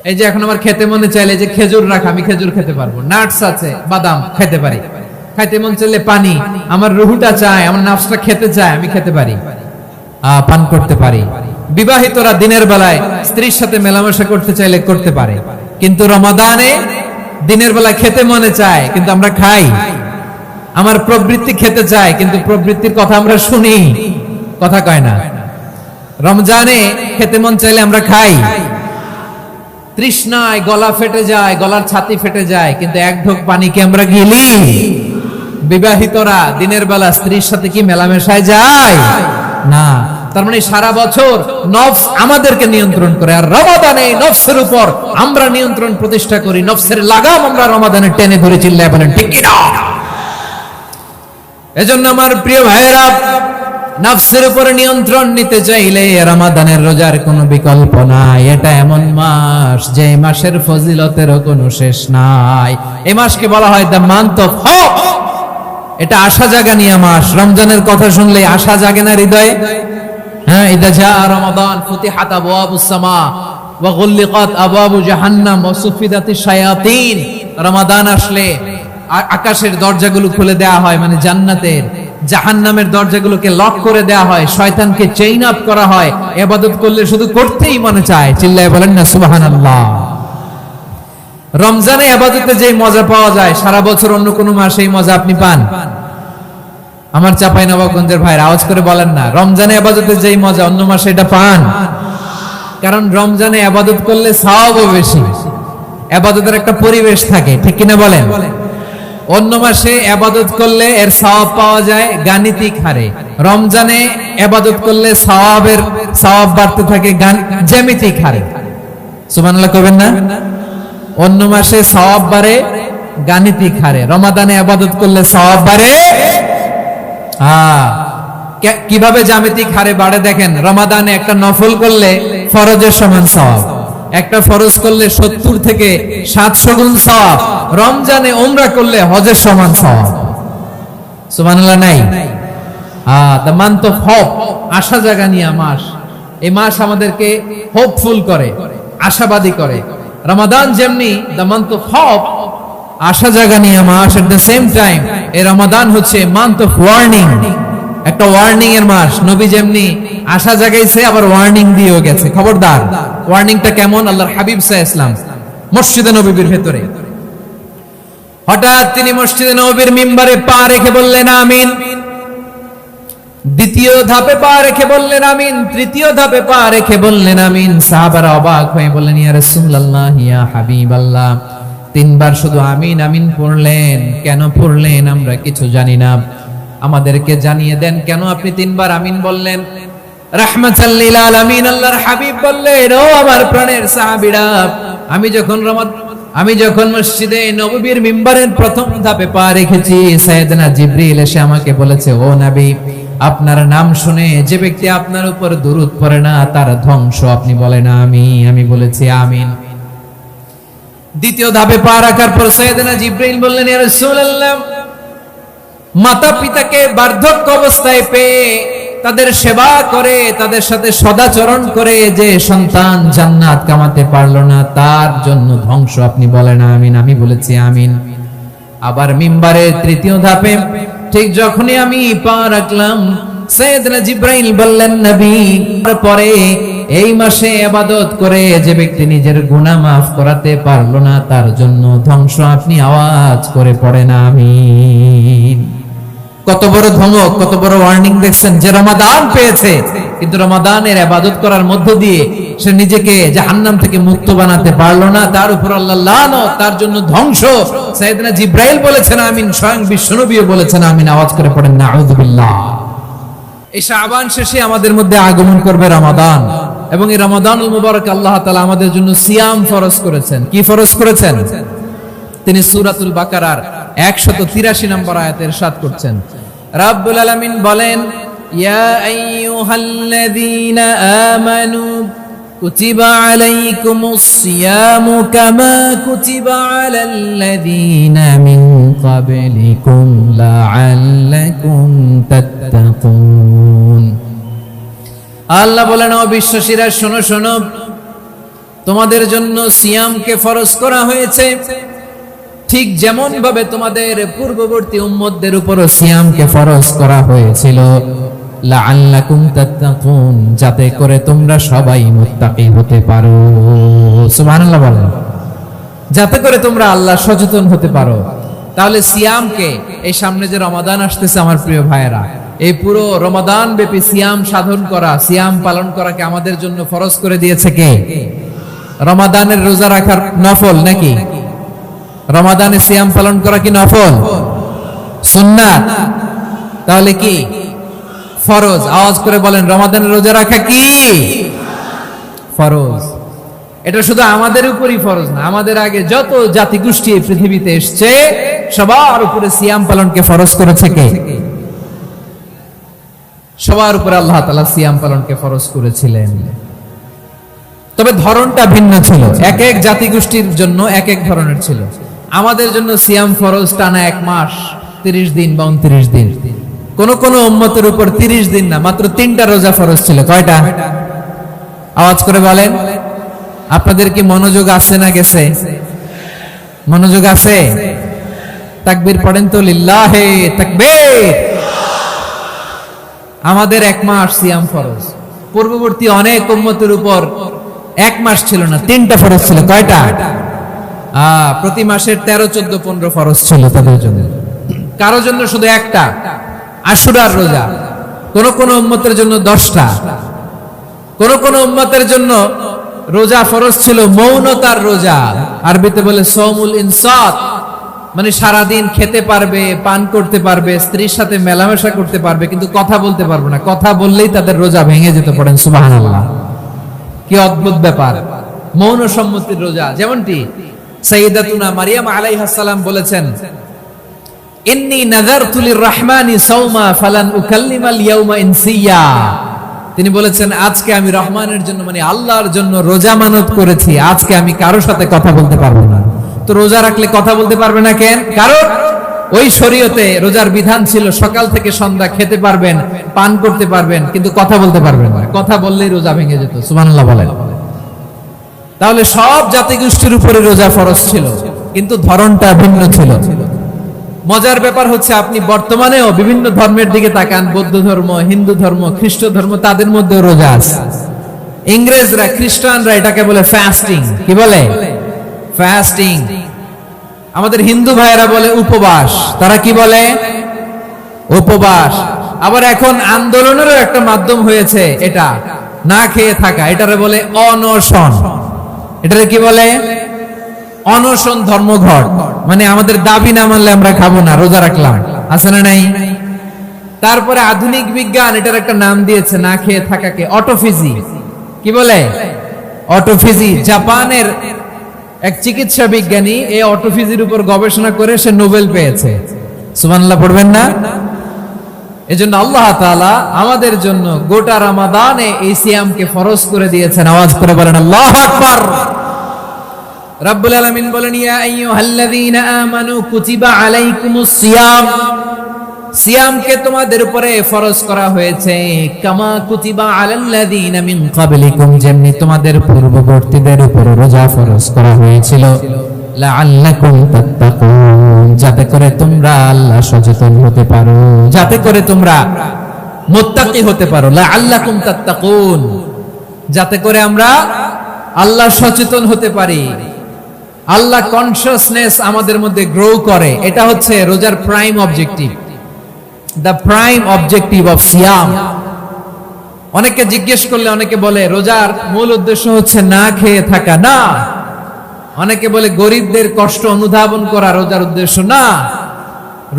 এই যে এখন আমার খেতে মনে চাইলে যে খেজুর রাখ, আমি খেজুর খেতে পারবো, নাটস আছে, বাদাম খেতে পারি। খাইতে মন চাইলে পানি, আমার রুহুটা চায়, আমার নাফসটা খেতে চায়, আমি খেতে পারি, পান করতে পারি। বিবাহিতরা দিনের বেলায় স্ত্রীর সাথে মেলামেশা করতে চাইলে করতে পারে, কিন্তু রমাদানে দিনের বেলায় খেতে মনে চায় কিন্তু আমরা খাই। আমার প্রবৃত্তি খেতে চায় কিন্তু প্রবৃত্তির কথা আমরা শুনি, কথা কয় না। রমজানে খেতে মন চাইলে আমরা খাই, তৃষ্ণায় গলা ফেটে যায়, গলার ছাতি ফেটে যায়, কিন্তু এক ঢোক পানিকে আমরা গিলি। বিবাহিতরা দিনের বেলা স্ত্রীর সাথে কি মেলামেশায় যায় না। তার মানে সারা বছর নফস আমাদেরকে নিয়ন্ত্রণ করে, আর রমাদানে নফসের উপর আমরা নিয়ন্ত্রণ প্রতিষ্ঠা করি। নফসের লাগাম আমরা রমাদানে টেনে ধরে চিল্লায় বলেন ঠিক কি না? এজন্য আমার প্রিয় ভাইয়েরা, নফসের উপরে নিয়ন্ত্রণ নিতে চাইলে রমাদানের রোজার কোনো বিকল্প নাই। এটা এমন মাস যে মাসের ফজিলতেরও কোনো শেষ নাই। এই মাসকে বলা হয় দ্য মান্থ অফ হোপ। এটা আশা জাগানিয়া মাস। রমজানের কথা শুনলে আশা জাগে না হৃদয়ে? হ্যাঁ, ইদা জা রমাদান ফুতিহাত আবওয়াবুস সামা ওয়া গুল্লিকাত আবওয়াবু জাহান্নাম ওয়া সুফিদাতিশ শায়াতিন। রমাদান আসলে আকাশের দরজাগুলো খুলে দেয়া হয়, মানে জান্নাতের। জাহান্নামের দরজাগুলোকে লক করে দেয়া হয়, শয়তানকে চেইন আপ করা হয়। ইবাদত করলে শুধু করতেই মনে চায়, চিল্লায় বলেন না সুবহানাল্লাহ। রমজানে ইবাদতে যে মজা পাওয়া যায় সারা বছর অন্য কোনো মাসে এই মজা আপনি পান? আমার চাঁপাইনবাবগঞ্জের ভাইরা আওয়াজ করে বলেন না, রমজানে ইবাদতে যেই মজা অন্য মাসে এটা পান? কারণ রমজানে ইবাদত করলে সওয়াবও বেশি, ইবাদতের একটা পরিবেশ থাকে, ঠিক কিনা বলেন? অন্য মাসে ইবাদত করলে এর সওয়াব পাওয়া যায় গাণিতিক হারে, রমজানে ইবাদত করলে সওয়াব বাড়তে থাকে জ্যামিতিক হারে। সুবহানাল্লাহ কইবেন না? অন্য মাসে সওয়াব বাড়ে গাণিতিক হারে, রমাদানে ইবাদত করলে সওয়াব বাড়ে কিভাবে জ্যামিতিক হারে বাড়ে দেখেন। রমাদানে একটা নফল করলে ফরজের সমান সওয়াব, একটা ফরজ করলে 70 থেকে 700 গুণ সওয়াব, রমজানে উমরা করলে হজের সমান সওয়াব। সুবহানাল্লাহ নাই? দ্য মান্থ অফ হোপ, আশা জাগানিয়া মাস। এই মাস আমাদেরকে হোপফুল করে, আশাবাদী করে। রমাদান যেমনি দ্য মান্থ অফ হোপ, আশা জাগানিয়া মাস, এট দ্য সেম টাইম এই রমাদান হচ্ছে মান্থ অফ ওয়ার্নিং, একটা ওয়ার্নিং এর মাস। নবী যেমনি আশা জাগাইছে আবার ওয়ার্নিং দিয়েও গেছে, খবরদার। ওয়ার্নিংটা কেমন? আল্লাহর হাবিব সাল্লাল্লাহু আলাইহি ওয়াসাল্লাম মসজিদে নববীর ভেতরে হঠাৎ তিনি মসজিদে নববীর মিম্বারে পা রেখে বললেন আমিন। দ্বিতীয় ধাপে পা রেখে বললেন আমিন, তৃতীয় ধাপে পা রেখে বললেন আমিন। সাহাবারা অবাক হয়ে বললেন ইয়া রাসূলুল্লাহ, ইয়া হাবিবাল্লাহ, তিনবার শুধু আমিন আমিন পড়লেন, কেন পড়লেন আমরা কিছু জানি না, আমাদেরকে জানিয়ে দেন কেন আপনি তিনবার আমিন বললেন। রাহমাতাল লিল আলামিন আল্লাহর হাবিব বললেন, ও আমার প্রাণের সাহাবীরা, আমি যখন মসজিদে নববীর মিম্বারের প্রথম ধাপে পা রেখেছি, সাইয়েদনা জিবরিল এসে আমাকে বলেছে, ও নবী, আপনার নাম শুনে যে ব্যক্তি আপনার উপর দুরূদ পড়ে না তার ধ্বংস। আপনি বলেন আমি বলেছি আমিন। দ্বিতীয় ধাপে পা রাখার পর সাইয়েদনা জিবরিল বললেন, ইয়া রাসূলুল্লাহ, মাতা পিতাকে বার্ধক্য অবস্থায় পেয়ে তাদের সেবা করে, তাদের সাথে সদাচরণ করে যে সন্তান জান্নাত কামাতে পারলো না তার জন্য ধ্বংস। আপনি বলেন আমিন। আমি বলেছি আমিন। আবার মিম্বারের তৃতীয় ধাপে ঠিক যখনই আমি পা রাখলাম, সাইয়েদনা জিবরাইল বললেন, নবী, পরে এই মাসে ইবাদত করে যে ব্যক্তি নিজের গুনাহ মাফ করাতে পারলো না তার জন্য ধ্বংস। আপনি আওয়াজ করে পড়েন আমিন। কত বড় ধমক, কত বড় ওয়ার্নিং দেখছেন। যে রমাদান পেয়েছে কিন্তু রমাদানের ইবাদত করার মধ্য দিয়ে সে নিজেকে জাহান্নাম থেকে মুক্ত বানাতে পারলো না, তার উপর আল্লাহ লানত, তার জন্য ধ্বংস। সাইয়েদনা জিবরাইল বলেছেন আমিন, স্বয়ং বিশ্বনবীও বলেছেন আমিন। আওয়াজ করে পড়েন নাউযুবিল্লাহ। এই শাবান শেষে আমাদের মধ্যে আগমন করবে রমাদান, এবং এই রমাদানুল মুবারক আল্লাহ তাআলা আমাদের জন্য সিয়াম ফরজ করেছেন। কি ফরজ করেছেন? তিনি সূরাতুল বাকারার 183 নম্বর আয়াতে ইরশাদ করছেন, রাব্বুল আলামিন বলেন, ইয়া আইয়ুহাল্লাযীনা আমানু কুতিবা আলাইকুমুস সিয়ামু কামা কুতিবা আলাল্লাযীনা মিন ক্বাবলিকুম লাআল্লাকুম তাত্তাকুন। আল্লাহ বলেন, ও বিশ্বাসীরা শোনো শোনো, তোমাদের জন্য সিয়ামকে ফরজ করা হয়েছে, ঠিক যেমন ভাবে তোমাদের পূর্ববর্তী উম্মতদের উপরও সিয়ামকে ফরজ করা হয়েছিল, লাআল্লাকুম তাত্তাকুন, যাতে করে তোমরা সবাই মুত্তাকি হতে পারো। সুবহানাল্লাহ বলেন, যাতে করে তোমরা আল্লাহ সচেতন হতে পারো। তাহলে সিয়ামকে, এই সামনে যে রমাদান আসতেছে আমার প্রিয় ভাইয়েরা, এই পুরো রমাদান ব্যাপী সিয়াম সাধন করা, সিয়াম পালন করাকে আমাদের জন্য ফরজ করে দিয়েছে কে? রমাদানের রোজা রাখার নফল নাকি? রমাদানে সিয়াম পালন করা কি নফল? সুন্নাত? তাহলে কি ফরজ? আওয়াজ করে বলেন, রমাদানের রোজা রাখা কি ফরজ? এটা শুধু আমাদের উপরই ফরজ না, আমাদের আগে যত জাতিগোষ্ঠী এই পৃথিবীতে এসছে সবার উপরে সিয়াম পালনকে ফরজ করেছে কে? সবার উপরে আল্লাহ তাআলা সিয়াম পালনকে ফরজ করেছিলেন। তবে ধরনটা ভিন্ন ছিল, এক এক জাতিগোষ্ঠীর জন্য এক এক ধরনের ছিল। আমাদের জন্য সিয়াম ফরজ টানা 1 মাস 30 দিন বা 29 দিন। কোন কোন উম্মতের উপর 30 দিন না, মাত্র 3টা রোজা ফরজ ছিল। কয়টা? আওয়াজ করে বলেন। আপনাদের কি মনোযোগ আছে না গেছে? মনোযোগ আছে? তাকবীর পড়েন তো, লিল্লাহে তাকবীর। আমাদের 1 মাস সিয়াম ফরজ, পূর্ববর্তী অনেক উম্মতের উপর 1 মাস ছিল না, 3টা ফরজ ছিল। কয়টা? প্রতি মাসের 13, 14, 15 ফরজ ছিল তাদের জন্য। কারো জন্য শুধু একটা, আশুরার রোজা। কোন কোন উম্মতের জন্য 10টা। কোন কোন উম্মতের জন্য রোজা ফরজ ছিল মৌনতার রোজা, আরবিতে বলে সওমুল ইনসাত, মানে সারাদিন খেতে পারবে, পান করতে পারবে, স্ত্রীর সাথে মেলামেশা করতে পারবে, কিন্তু কথা বলতে পারবে না। কথা বললেই তাদের রোজা ভেঙে যেতে। পড়েন সুবহানাল্লাহ। কি অদ্ভুত ব্যাপার, মৌন সম্মতির রোজা। যেমনটি সাইয়্যিদাতুনা মারিয়াম আলাইহিস সালাম বলেছেন, ইন্নী নাযারতু লির-রাহমানি সাওমা ফালান উকাল্লিমাল ইয়াওমা ইনসিয়া। তিনি বলেছেন, আজকে আমি রহমানের জন্য, মানে আল্লাহর জন্য রোজা মানত করেছি, আজকে আমি কারোর সাথে কথা বলতে পারবো না। তো রোজা রাখলে কথা বলতে পারবে না কেন? কারণ ওই শরীয়তে রোজার বিধান ছিল সকাল থেকে সন্ধ্যা খেতে পারবেন, পান করতে পারবেন, কিন্তু কথা বলতে পারবেন না। কথা বললেই রোজা ভেঙে যেত। সুবহানাল্লাহ বলেন। তাহলে সব জাতিগোষ্ঠীর উপরে রোজা ফরজ ছিল, কিন্তু ধরনটা ভিন্ন ছিল। মজার ব্যাপার হচ্ছে, আপনি বর্তমানেও বিভিন্ন ধর্মের দিকে তাকান, বৌদ্ধ ধর্ম, হিন্দু ধর্ম, খ্রিস্ট ধর্ম, তাদের মধ্যে রোজা আছে। ইংরেজরা, খ্রিস্টানরা এটাকে বলে ফাস্টিং। কি বলে? ফাস্টিং। আমাদের হিন্দু ভাইয়েরা বলে উপবাস। তারা কি বলে? উপবাস। আবার এখন আন্দোলনেরও একটা মাধ্যম হয়েছে এটা, না খেয়ে থাকা। এটারে বলে অনশন। এটারে কি বলে? অনশন ধর্মঘট। মানে আমাদের দাবি না মানলে আমরা খাবো না, রোজা রাখলাম। আছে না নাই? তারপরে আধুনিক বিজ্ঞান এটার একটা নাম দিয়েছে, না খেয়ে থাকাকে অটোফিজি। কি বলে? অটোফিজি। জাপানের এক চিকিৎসা বিজ্ঞানী এই অটোফিজির উপর গবেষণা করে সে নোবেল পেয়েছে। সুবহানাল্লাহ পড়বেন না? এজন্য আল্লাহ তাআলা আমাদের জন্য গোটা রমাদানে এই সিয়ামকে ফরজ করে দিয়েছেন। আওয়াজ করে বলেন আল্লাহু আকবার। রাব্বুল আলামিন বলেন, ইয়া আইয়ুহাল্লাযীনা আমানু কুতিবা আলাইকুমুস সিয়াম। সিয়ামকে তোমাদের উপরে ফরজ করা হয়েছে, কামা কুতিবা আলাল্লাযীনা মিন ক্বাবলিকুম, যেমনি তোমাদের পূর্ববর্তীদের উপর রোজা ফরজ করা হয়েছিল, লাআল্লাকুম তাত্তাকুন, যাতে করে তোমরা আল্লাহ সচেতন হতে পারো, যাতে করে তোমরা মুত্তাকি হতে পারো। লাআল্লাকুম তাত্তাকুন, যাতে করে আমরা আল্লাহ সচেতন হতে পারি, আল্লাহ কনসিয়াসনেস আমাদের মধ্যে গ্রো করে। এটা হচ্ছে রোজার prime objective, the prime objective of সিয়াম। অনেকে জিজ্ঞেস করলে অনেকে বলে রোজার মূল উদ্দেশ্য হচ্ছে না খেয়ে থাকা। না। অনেকে বলে গরিবদের কষ্ট অনুধাবন করা রোজার উদ্দেশ্য। না।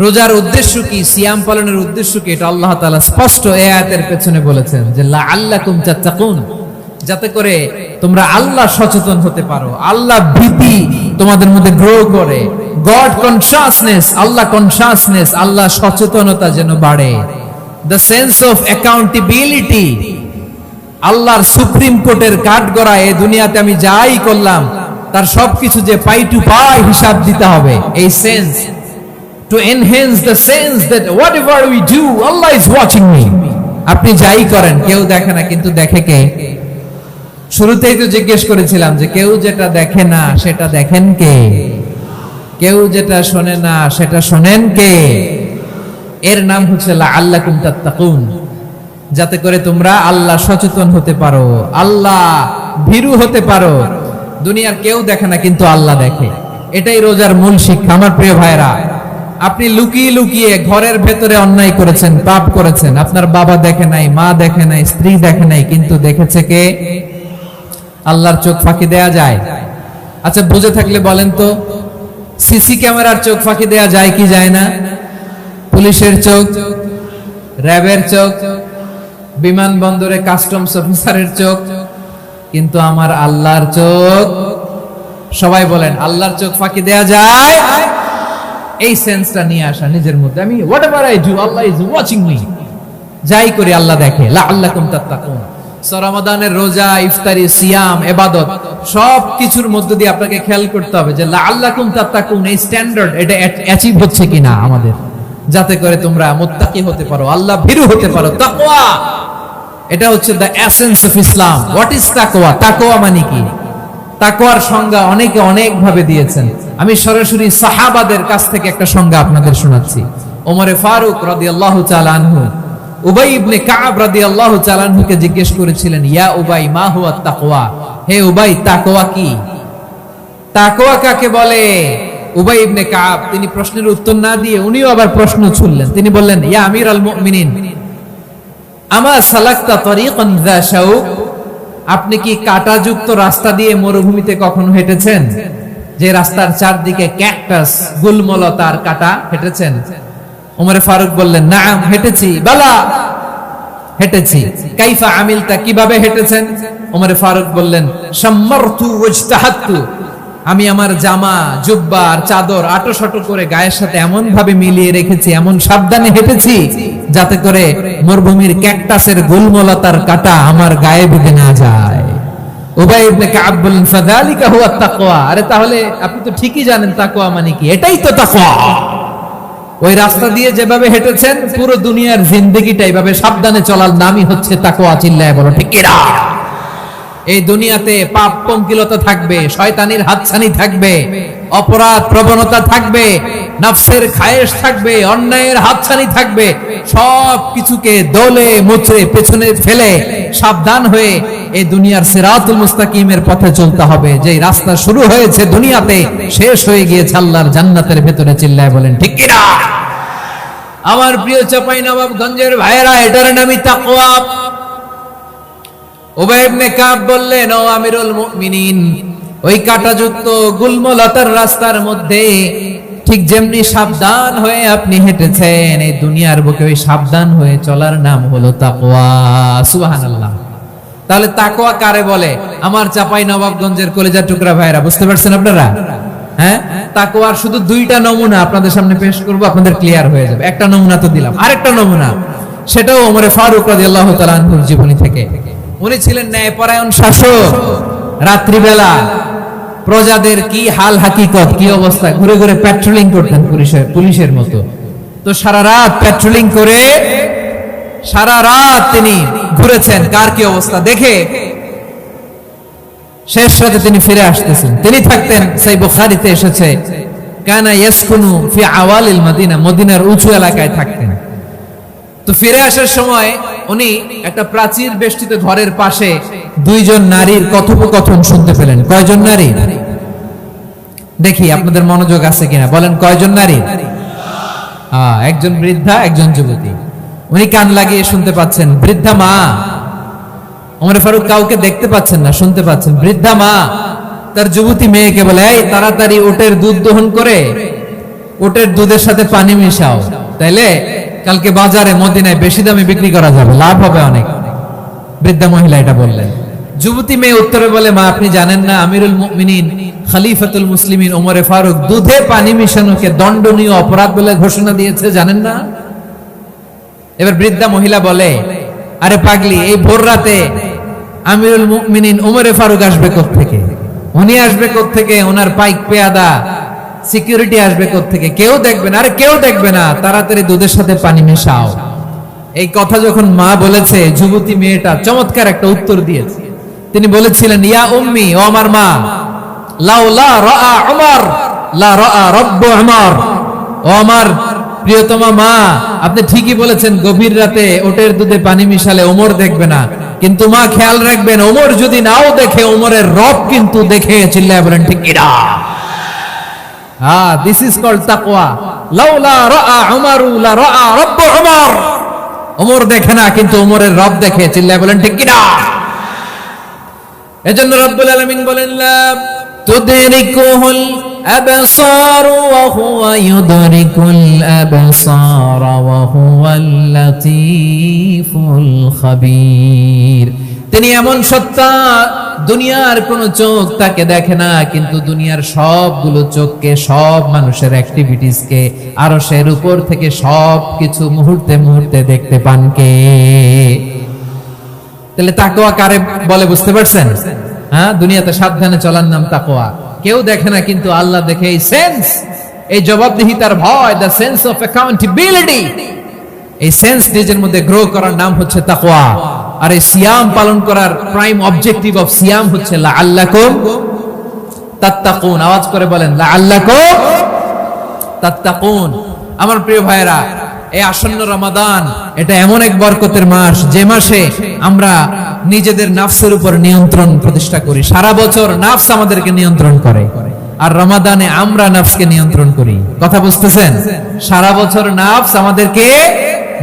রোজার উদ্দেশ্য কি? সিয়াম পালনের উদ্দেশ্য কি? এটা আল্লাহ তাআলা স্পষ্ট এই আয়াতের পেছনে বলেছেন যে লাআল্লাকুম তাত্তাকুন, যাতে করে তোমরা আল্লাহ সচেতন হতে পারো, আল্লাহ ভীতি তোমাদের মধ্যে গ্রো করে, গড কনসিয়াসনেস, আল্লাহ কনসিয়াসনেস, আল্লাহ সচেতনতা যেন বাড়ে, দ্য সেন্স অফ অ্যাকাউন্টেবিলিটি, আল্লাহর সুপ্রিম কোর্টের কাঠগড়া এই দুনিয়াতে আমি যাই করলাম তার সবকিছু যে পাই টু পাই হিসাব দিতে হবে, এই sense, to enhance the sense that what ever we do Allah is watching me. আপনি যাই করেন কেউ দেখে না, কিন্তু দেখে কে? শুরুতেই তো জিজ্ঞেস করেছিলাম যে কেউ যেটা দেখে না সেটা দেখেন কে, কেউ যেটা শোনে না সেটা শোনেন কে? এর নাম হচ্ছে লাআল্লাকুম তাত্তাকুন, যাতে করে তোমরা আল্লাহ সচেতন হতে পারো, আল্লাহ ভীরু হতে পারো। দুনিয়ার কেউ দেখে না, কিন্তু আল্লাহ দেখে। এটাই রোজার মূল শিক্ষা। আমার প্রিয় ভাইরা, আপনি লুকিয়ে লুকিয়ে ঘরের ভেতরে অন্যায় করেছেন, পাপ করেছেন, আপনার বাবা দেখে নাই, মা দেখে নাই, স্ত্রী দেখে নাই, কিন্তু দেখেছে কে? আল্লাহর চোখ ফাঁকি দেয়া যায়? আচ্ছা, বুঝে থাকলে বলেন তো, সিসি ক্যামেরার চোখ ফাঁকি দেয়া যায় কি যায় না? পুলিশের চোখ, র্যাবের চোখ, বিমানবন্দরে কাস্টমস অফিসারের চোখ, কিন্তু আমার আল্লাহর চোখ? সবাই বলেন, আল্লাহর চোখ ফাঁকি দেয়া যায়? এই সেন্সটা নিয়ে আসা নিজের মধ্যে, আমি whatever I do Allah is watching me, যাই করি আল্লাহ দেখে। লাআল্লাকুম তাত্তাকুন। রমাদানের রোজা, ইফতারি, সিয়াম, ইবাদত সব কিছুর মধ্য দিয়ে আপনাকে খেয়াল করতে হবে যে লাআল্লাকুম তাত্তাকুন এই স্ট্যান্ডার্ড এটা অ্যাচিভ হচ্ছে কিনা আমাদের, যাতে করে তোমরা মুত্তাকি হতে পারো, আল্লাহ ভীরু হতে পারো। তাকওয়া, এটা হচ্ছে the essence of Islam. What is তাকওয়া? তাকওয়া মানে কি? তাকওয়ার সংজ্ঞা অনেকে অনেক ভাবে দিয়েছেন। আমি সরাসরি সাহাবাদের কাছ থেকে একটা সংজ্ঞা আপনাদের শোনাচ্ছি। ওমরে ফারুক রাদিয়াল্লাহু তাআলা আনহু উবাই ইবনে কাব রাদিয়াল্লাহু তাআলা আনহুকে জিজ্ঞেস করেছিলেন, ইয়া উবাই মা হুয়া তাকওয়া? হে উবাই, তাকওয়া কি? তাকওয়া কাকে বলে? উবাই ইবনে কাব তিনি প্রশ্নের উত্তর না দিয়ে উনিও আবার প্রশ্ন ছুড়লেন। তিনি বললেন, ইয়া আমিরাল মুমিনিন, আমা সালাকতা তরিকান যা শাউক? আপনি কি কাঁটাযুক্ত রাস্তা দিয়ে মরুভূমিতে কখনো হেঁটেছেন, যে রাস্তার চারদিকে ক্যাকটাস, গুলমলতার কাঁটা, হেঁটেছেন? ওমরে ফারুক বললেন, নাম, হেঁটেছি। বালা, হেঁটেছি। কাইফা আমিলতা, কিভাবে হেঁটেছেন? ওমরে ফারুক বললেন, শাম্মারতু ওয়াজতাহাতু, আমি আমার জামা, জুব্বা আর চাদর আটোসাটো করে গায়ের সাথে এমন ভাবে মিলিয়ে রেখেছি, এমন সাবধানে হেঁটেছি যাতে করে মরুভূমির ক্যাকটাসের গুলমলতার কাঁটা আমার গায়ে বেঁধে না যায়। উবাই ইবনে কাব বললেন, ফাযালিকা হুয়া তাকওয়া। আরে তাহলে আপনি তো ঠিকই জানেন তাকওয়া মানে কি, এটাই তো তাকওয়া। ওই রাস্তা দিয়ে যেভাবে হেঁটেছেন, পুরো দুনিয়ার জিন্দেগিটা এইভাবে সাবধানে চলার নামই হচ্ছে তাকওয়া। চিল্লায় বলো ঠিক কিনা? এই দুনিয়াতে পাপ পঙ্কিলতা থাকবে, শয়তানির হাতছানি থাকবে, অপরাধ প্রবণতা থাকবে, নফসের খায়েশ থাকবে, অন্যায়ের হাতছানি থাকবে। সব কিছুকে দলে মুচড়ে পেছনে ফেলে সাবধান হয়ে এই দুনিয়ার সিরাতুল মুস্তাকিমের পথে চলতে হবে। যেই রাস্তা শুরু হয়েছে দুনিয়াতে, শেষ হয়ে গিয়েছে আল্লাহর জান্নাতের ভেতরে। চিল্লায় বলেন ঠিক কিনা? আমার প্রিয় চাঁপাইনবাবগঞ্জের ভাইয়েরা, এটার নামই তাকওয়া। উবাই ইবনে কাব বললেন, ও আমিরুল মুমিনিন, ওই কাঁটাযুক্ত গুলমলতার রাস্তার মধ্যে ঠিক যেমনি সাবধান হয়ে আপনি হেঁটেছেন, এই দুনিয়ার বুকে ওই সাবধান হয়ে চলার নাম হলো তাকওয়া। সুবহানাল্লাহ। তাহলে তাকওয়া কারে বলে? আমার চাঁপাইনবাবগঞ্জের কলিজার টুকরা ভাইয়েরা, বুঝতে পারছেন আপনারা? হ্যাঁ, তাকওয়ার শুধু দুইটা নমুনা আপনাদের সামনে পেশ করব, আপনাদের ক্লিয়ার হয়ে যাবে। একটা নমুনা তো দিলাম, আরেকটা নমুনা, সেটাও ওমরে ফারুক রাদিয়াল্লাহু তাআলা আনহুর জীবনী থেকে। উনি ছিলেন ন্যায়পরায়ণ শাসক। রাত্রিবেলা প্রজাদের কি হাল হাকিকত, কি অবস্থা, ঘুরে ঘুরে প্যাট্রোলিং করতেন পুলিশের মতো। তো সারা রাত প্যাট্রোলিং করে সারা রাত তিনি ঘুরেছেন কার কি অবস্থা দেখে। শেষ রাতে তিনি ফিরে আসতেছেন। তিনি থাকতেন, সেই বুখারীতে এসেছে, কানা ইয়াসকুনু ফি আওয়ালিল মদিনা, মদিনার উঁচু এলাকায় থাকতেন। তো ফিরে আসার সময় উনি একটা প্রাচীর বেষ্টিত ঘরের পাশে দুইজন নারীর কথোপকথন শুনতে পেলেন। কয়জন নারী? দেখি আপনাদের মনোযোগ আছে কিনা, বলেন কয়জন নারী? একজন বৃদ্ধা, একজন যুবতী। উনি কান লাগিয়ে শুনতে পাচ্ছেন। বৃদ্ধা মা, ওমর ফারুক কাউকে দেখতে পাচ্ছেন না, শুনতে পাচ্ছেন। বৃদ্ধা মা তার যুবতী মেয়েকে বলে, এই তাড়াতাড়ি উটের দুধ দহন করে উটের দুধের সাথে পানি মিশাও, তাইলে কালকে বাজারে মদিনায় বেশি দামে বিক্রি করা যাবে, লাভ হবে অনেক। বৃদ্ধা মহিলা এটা বললেন। যুবতী মেয়ে উত্তরে বলে, মা আপনি জানেন না আমিরুল মুমিনিন খলিফাতুল মুসলিমিন ওমরে ফারুক দুধে পানি মিশানোকে দণ্ডনীয় অপরাধ বলে ঘোষণা দিয়েছে, জানেন না? এবার বৃদ্ধা মহিলা বলে, আরে পাগলি, এই ভোর রাতে আমিরুল মুমিনিন ওমরে ফারুক আসবে কোত্থেকে? উনি আসবে কোত্থেকে? ওনার পাইক পেয়াদা সিকিউরিটি আসবে কোত্থেকে? কেউ দেখবে না। আরে কেউ দেখবে না, তাড়াতাড়ি দুধের সাথে পানি মেশাও। এই কথা যখন মা বলেছে, যুবতী মেয়েটা চমৎকার একটা উত্তর দিয়েছে। তিনি বলেছিলেন, ইয়া উম্মি, ও আমার মা, লাউলা রাআ উমর লা রাআ রাব্বু উমর। ও আমার প্রিয়তমা মা, আপনি ঠিকই বলেছেন, গভীর রাতে ওটের দুধে পানি মিশালে ওমর দেখবে না, কিন্তু মা খেয়াল রাখবেন, ওমর যদি নাও দেখে, ওমরের রব কিন্তু দেখে। চিল্লায় বলেন ঠিক কিনা? দিস ইজ কল্ড তাকওয়া। লাউলা রাআ উমরু লা রাআ রাব্বু উমর। ওমর দেখে না, কিন্তু ওমরের রব দেখে। চিল্লায় বলেন ঠিক কিনা? এজন্য রব্বুল আলামিন বলেন, লা তুদরিকুহুল আবসার ওয়া হুয়া ইউদরিকুল আবসার ওয়া হুয়াল লাতীফুল খাবীর। তিনি এমন সত্তা, দুনিয়ার কোন চোখ তাকে দেখে না, কিন্তু দুনিয়ার সবগুলো চোখকে, সব মানুষের অ্যাক্টিভিটিসকে, আরশের উপর থেকে সবকিছু মুহূর্তে মুহূর্তে দেখতে পান কে? তাহলে তাকওয়া কারে বলে বুঝতে পারছেন? দুনিয়াতে সাবধানে চলার নাম তাকওয়া। কেউ দেখে না, কিন্তু আল্লাহ দেখে। এই সেন্স, এই জবাবদিহিতার ভয়, দ্য সেন্স অফ অ্যাকাউন্টেবিলিটি, এই সেন্স নিজের মধ্যে গ্রো করার নাম হচ্ছে তাকওয়া। আর এই সিয়াম পালন করার প্রাইম অবজেক্টিভ অফ সিয়াম হচ্ছে লাআল্লাকুম তাত্তাকুন। আওয়াজ করে বলেন, লাআল্লাকুম তাত্তাকুন। আমার প্রিয় ভাইরা, এই আসন্ন রমাদান, এটা এমন এক বরকতের মাস, যে মাসে আমরা নিজেদের নাফসের উপর নিয়ন্ত্রণ প্রতিষ্ঠা করি। সারা বছর নাফস আমাদেরকে নিয়ন্ত্রণ করে, আর রমাদানে আমরা নাফসকে নিয়ন্ত্রণ করি। কথা বুঝতেছেন? সারা বছর নাফস আমাদেরকে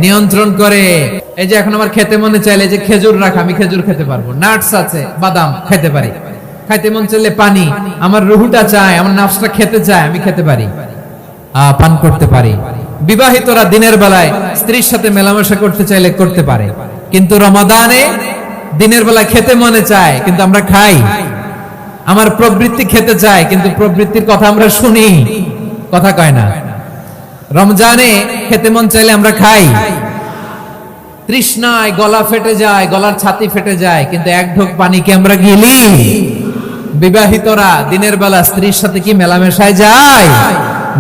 নিয়ন্ত্রণ করে। এই যে এখন আমার খেতে মনে চাইলে যে খেজুর রাখা, আমি খেজুর খেতে পারবো, নাটস আছে, বাদাম খেতে পারি। খাইতে মন চাইলে পানি, আমার রুহুটা চায়, আমার নাফসটা খেতে চায়, আমি খেতে পারি, পান করতে পারি। বিবাহিতরা দিনের বেলায় স্ত্রীর সাথে মেলামেশা করতে চাইলে করতে পারে, কিন্তু রমাদানে দিনের বেলায় খেতে মনে চায়, কিন্তু আমরা খাই। আমার প্রবৃত্তি খেতে চায়, কিন্তু প্রবৃত্তির কথা আমরা শুনি, কথা কয় না। রমজানে খেতে মন চাইলে আমরা খাই, তৃষ্ণায় গলা ফেটে যায়, গলার ছাতি ফেটে যায়, কিন্তু এক ঢোক পানিকে আমরা গিলি। বিবাহিতরা দিনের বেলা স্ত্রীর সাথে কি মেলামেশায় যায়?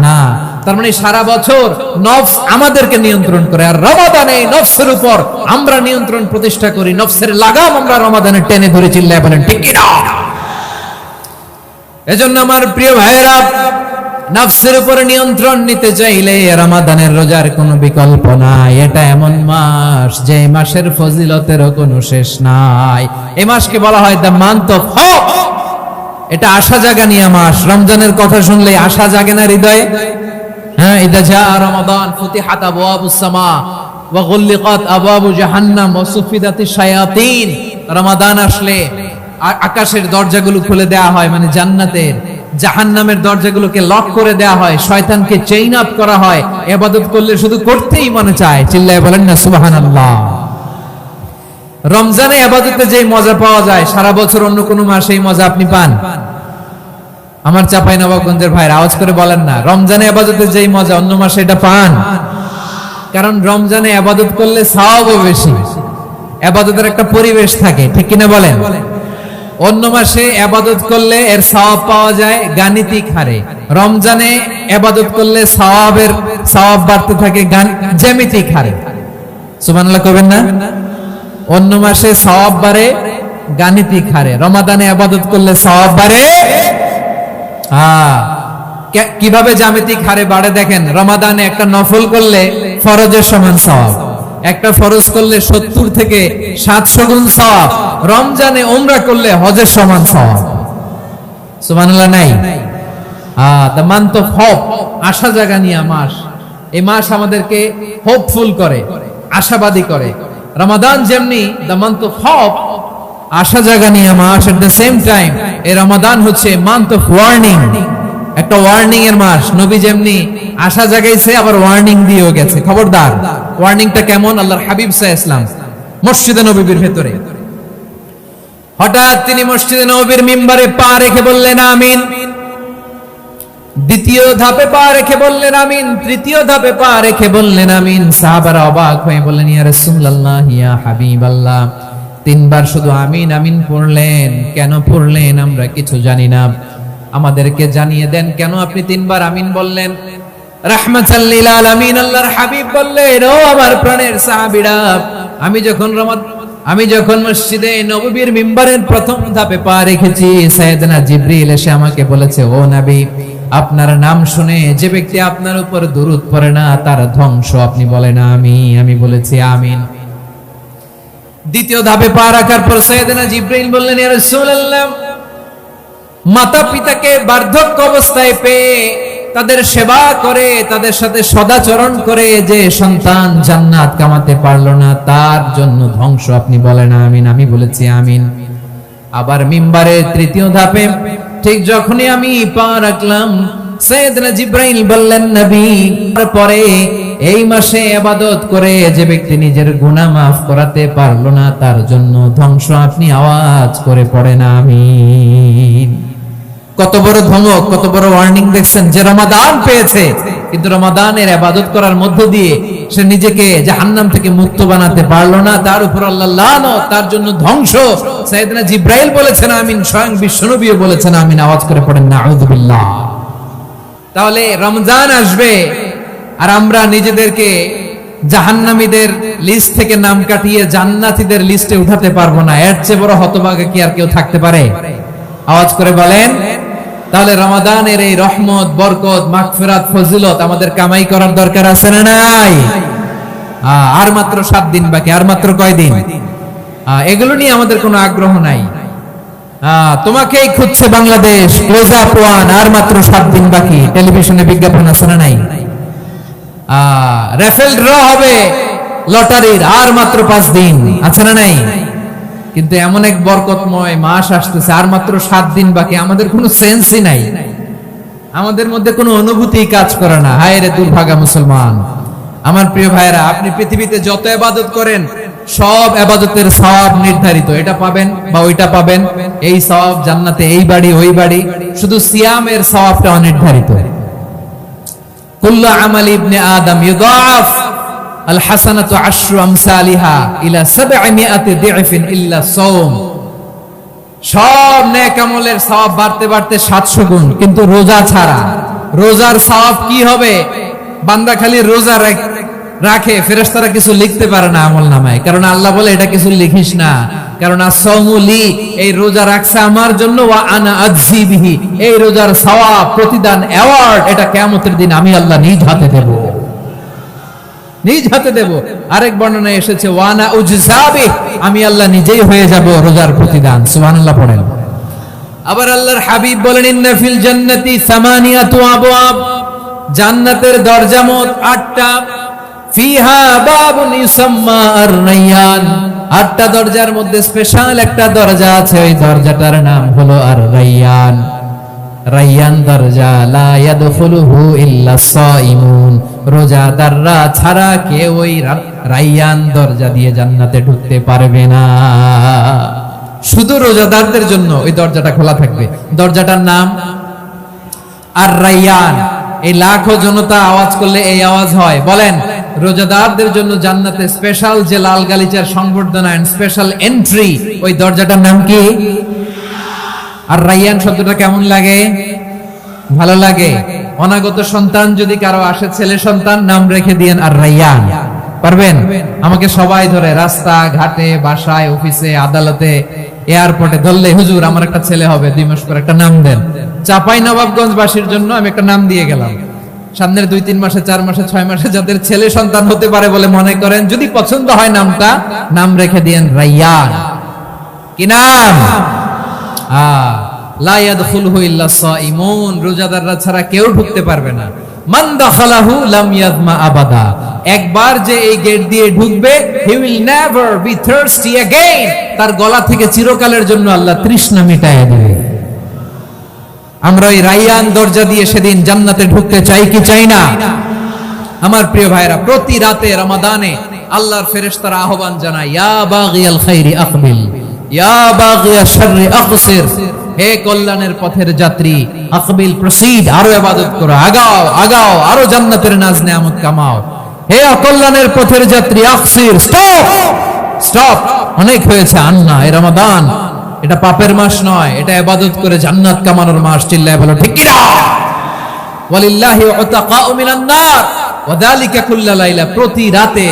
না। তার মানে সারা বছর নফস আমাদেরকে নিয়ন্ত্রণ করে, আর রমাদানে নফসের উপর আমরা নিয়ন্ত্রণ প্রতিষ্ঠা করি। নফসের লাগাম আমরা রমাদানে টেনে ধরে। চিল্লায় বলেন ঠিক কিনা? এজন্য আমার প্রিয় ভাইয়েরা, নফসের উপরে নিয়ন্ত্রণ নিতে চাইলে রমাদানের রোজার কোনো বিকল্প নাই। এটা এমন মাস, যে মাসের ফজিলতেরও কোনো শেষ নাই। এই মাসকে বলা হয় দ্য মান্থ অফ হোপ। এটা আশা জাগানিয়া মাস। রমজানের কথা শুনলে আশা জাগে না হৃদয়ে? হ্যাঁ, ইদা জা রমাদান ফুতিহাত আবওয়াবুস সামা ওয়া গুল্লিকাত আবওয়াবু জাহান্নাম ওয়া সুফিদাতিশ শায়াতিন। রমাদান আসলে আকাশের দরজাগুলো খুলে দেয়া হয়, মানে জান্নাতের। জাহান্নামের দরজাগুলোকে লক করে দেয়া হয়, শয়তানকে চেইন আপ করা হয়। ইবাদত করলে শুধু করতেই মনে চায়। চিল্লায় বলেন না সুবহানাল্লাহ। রমজানে ইবাদতে যে মজা পাওয়া যায়, সারা বছর অন্য কোনো মাসে এই মজা আপনি পান? আমার চাঁপাইনবাবগঞ্জের ভাইরা আওয়াজ করে বলেন না, রমজানে ইবাদতে যেই মজা অন্য মাসে এটা পান? কারণ রমজানে ইবাদত করলে সওয়াবও বেশি, ইবাদতের একটা পরিবেশ থাকে, ঠিক কিনা বলেন? অন্য মাসে ইবাদত করলে এর সওয়াব পাওয়া যায় গাণিতিক হারে, রমজানে ইবাদত করলে সওয়াব বাড়তে থাকে জ্যামিতিক হারে। সুবহানাল্লাহ কইবেন না? অন্য মাসে সওয়াব বাড়ে গাণিতিক হারে, রমাদানে ইবাদত করলে সওয়াব বাড়ে কিভাবে জ্যামিতিক হারে বাড়ে দেখেন। রমাদানে একটা নফল করলে ফরজের সমান সওয়াব, একটা ফরজ করলে 70 থেকে 700 গুণ সওয়াব। রমজানে উমরা করলে হজের সমান সওয়াব। সুবহানাল্লাহ নাই? দ্য মান্থ অফ হোপ, আশা জাগানিয়া মাস। এই মাস আমাদেরকে হোপফুল করে, আশাবাদী করে। রমাদান যেমনি দ্য মান্থ অফ হোপ, আশা জাগানিয়া মাস, এট দ্য সেম টাইম এই রমাদান হচ্ছে মান্থ অফ ওয়ার্নিং, একটা ওয়ার্নিং এর মাস। নবী যেমনি আশা জাগাইছে, আবার ওয়ার্নিং দিয়েও গেছে, খবরদার। ওয়ার্নিংটা কেমন? আল্লাহর হাবিব সাল্লাল্লাহু আলাইহি ওয়াসাল্লাম মসজিদে নববীর ভেতরে, হঠাৎ তিনি মসজিদে নববীর মিম্বারে পা রেখে বললেন আমিন। দ্বিতীয় ধাপে পা রেখে বললেন আমিন, তৃতীয় ধাপে পা রেখে বললেন আমিন। সাহাবারা অবাক হয়ে বললেন, ইয়া রাসূলুল্লাহ, ইয়া হাবিবাল্লাহ, তিনবার শুধু আমিন আমিন পড়লেন, কেন পড়লেন আমরা কিছু জানি না, আমাদেরকে জানিয়ে দেন কেন আপনি তিনবার আমিন বললেন। রাহমাতাল লিল আলামিন আল্লাহর হাবিব বললেন, ও আমার প্রাণের সাহাবীরা, আমি যখন আমি যখন মসজিদে নববীর মিম্বারের প্রথম ধাপে পা রেখেছি, সাইয়েদনা জিবরিল এসে আমাকে বলেছে, ও নবী, আপনার নাম শুনে যে ব্যক্তি আপনার উপর দুরূদ পড়ে না তার ধ্বংস আপনি বলেন আমিন। আমি বলেছি আমিন। দ্বিতীয় ধাপে পা রাখার পর সাইয়েদনা জিবরিল বললেন, ইয়া রাসূলুল্লাহ, মাতা পিতাকে বার্ধক্য অবস্থায় পেয়ে তাদের সেবা করে, তাদের সাথে সদাচরণ করে যে সন্তান জান্নাত কামাতে পারলো না তার জন্য ধ্বংস আপনি বলেন আমিন। আমি বলেছি আমিন। আবার মিম্বারের তৃতীয় ধাপে ঠিক যখনই আমি পা রাখলাম, সাইয়েদনা জিবরাইল বললেন, নবী, পরে এই মাসে ইবাদত করে যে ব্যক্তি নিজের গুনাহ মাফ করাতে পারলো না তার জন্য ধ্বংস আপনি আওয়াজ করে পড়েন আমিন। কত বড় ধমক, কত বড় ওয়ার্নিং দেখছেন, যে রমাদান পেয়েছে কিন্তু রমাদানের ইবাদত করার মধ্য দিয়ে সে নিজেকে জাহান্নাম থেকে মুক্ত বানাতে পারলো না, তার উপর আল্লাহর লানত, তার জন্য ধ্বংস। সাইয়েদনা জিবরাইল বলেছেন আমিন, স্বয়ং বিশ্বনবীও বলেছেন আমিন। আওয়াজ করে পড়েন নাউযুবিল্লাহ। তাহলে রমজান আসবে আর আমরা নিজেদেরকে জাহান্নামীদের লিস্ট থেকে নাম কাটিয়ে জান্নাতীদের লিস্টে উঠাতে পারবো না। এর চেয়ে বড় হতভাগা কি আর কেউ থাকতে পারে? আওয়াজ করে বলেন। তাহলে রমাদানের এই রহমত, বরকত, মাগফিরাত, ফজিলত আমাদের কামাই করার দরকার আছে না নাই? আর মাত্র 7 দিন বাকি। আর মাত্র কয় দিন? এগুলো নিয়ে আমাদের কোনো আগ্রহ নাই। তোমাকেই খুঁজছে বাংলাদেশ, ক্লোজ আপ ওয়ান, আর মাত্র 7 দিন বাকি। টেলিভিশনে বিজ্ঞাপন আছে না নাই? রেফেল ড্র হবে লটারির, আর মাত্র 5 দিন, আছে না নাই? কিন্তু এমন এক বরকতময় মাস আসতেছে, আর মাত্র 7 দিন বাকি। আমাদের কোনো সেন্সই নাই, আমাদের মধ্যে কোনো অনুভূতি কাজ করে না। হায় রে দুর্ভাগা মুসলমান। আমার প্রিয় ভাইরা, আপনি পৃথিবীতে যত ইবাদত করেন সব ইবাদতের সওয়াব নির্ধারিত। এটা পাবেন বা ওইটা পাবেন, এই সওয়াব জান্নাতে, এই বাড়ি ওই বাড়ি। শুধু সিয়ামের সওয়াবটা অনির্ধারিত। কুল্লু আমালি ইবনে আদম ইউদাআফ আল হাসানাতু আশরু আমসালিহা ইলা 700 দি'ফিন ইল্লা সাওম। সব নেক আমলের সওয়াব বাড়তে বাড়তে 700 গুণ, কিন্তু রোজা ছাড়া। রোজার সওয়াব কি হবে? বান্দা খালি রোজা রাখে, ফেরেশতারা কিছু লিখতে পারে না আমলনামায়, কারণ আল্লাহ বলে এটা কিছু লিখিস না, কারণ as-সাওমু লি, এই রোজা রাখছে আমার জন্য, ওয়া আনা আজজি বিহি, এই রোজার সওয়াব, প্রতিদান, অ্যাওয়ার্ড এটা কিয়ামতের দিন আমি আল্লাহ নিজ হাতে দেব, নিজ হাতে দেব। আরেক বর্ণনায় এসেছে ওয়ানা উজজাবি, আমি আল্লাহ নিজেই হয়ে যাব রোজার প্রতিদান। সুবহানাল্লাহ পড়েন। আবার আল্লাহর হাবিব বলেন, ইন্না ফিল জান্নাতি 8 আবওয়াব, জান্নাতের দরজা মোট 8টা। ফিহা বাবুন ইউসাম্মা আর-রায়্যান, 8টা দরজার মধ্যে স্পেশাল একটা দরজা আছে, ওই দরজাটার নাম হলো আর-রায়্যান। রায়্যান দরজা, লা ইয়াদখুলুহু ইল্লা সাইমুন, রোজাদাররা ছাড়া কেউ ওই রায়্যান দরজা দিয়ে জান্নাতে ঢুকতে পারবে না। শুধু রোজাদারদের জন্য ওই দরজাটা খোলা থাকবে। দরজাটার নাম আর-রায়্যান। এই লাখো জনতা আওয়াজ করলে এই আওয়াজ হয়। বলেন, রোজাদারদের জন্য জান্নাতে স্পেশাল যে লাল গালিচার সংবর্ধনা এন্ড স্পেশাল এন্ট্রি, ওই দরজাটার নাম কি? আর রায়্যান শব্দটা কেমন লাগে? ভালো লাগে। অনাগত সন্তান যদি কারো আসে, ছেলে সন্তান, নাম রেখে দিয়েন আর রায়্যান। পারবেন? আমাকে সবাই ধরে রাস্তা ঘাটে, বাসায়, অফিসে, আদালতে, এয়ারপোর্টে ধরলে, হুজুর আমার একটা ছেলে হবে 2 মাস পর, একটা নাম দেন। চাপাই নবাবগঞ্জ বাসীর জন্য আমি একটা নাম দিয়ে গেলাম। সামনের 2-3 মাসে, 4 মাসে, 6 মাসে যাদের ছেলে সন্তান হতে পারে বলে মনে করেন, যদি পছন্দ হয় নামটা, নাম রেখে দিয়েন রায়্যান। কি নাম? লা ইয়াদখুলুহু ইল্লা সাইমুন, রোজাদাররা ছাড়া কেউ ঢুকতে পারবে না। মান দাখালাহু লাম ইয়াযমা আবাদা, একবার যে এই গেট দিয়ে ঢুকবে, he will never be thirsty again, তার গলা থেকে চিরকালের জন্য আল্লাহ তৃষ্ণা মিটায় দেবে। আমরা ওই রায়্যান দরজা দিয়ে সেদিন জান্নাতে ঢুকতে চাই কি চাই না? আমার প্রিয় ভাইরা, প্রতি রাতে রমাদানে আল্লাহর ফেরেশতারা আহ্বান জানায়, ইয়া বাগিয়াল খাইরি আকবিল, ইয়া বাগিয়াশ শাররি আকসির, হে কল্যাণের পথের যাত্রী, আকবিল, প্রসিড, আরো ইবাদত করো, আগাও আগাও, আরো জান্নাতের নাজ নেয়ামত কামাও। হে অকল্যাণের পথের যাত্রী, আকসির, স্টপ স্টপ, অনেক হয়েছে। আন্না, এই রমাদান এটা পাপের মাস নয়, এটা ইবাদত করে জান্নাত কামানোর মাস। চিল্লায় বলো ঠিক কি না? ওয়ালিল্লাহি উতাকাউ মিনান নার, ওয়াদালিকা কুল্লা লাইলা, প্রতি রাতে,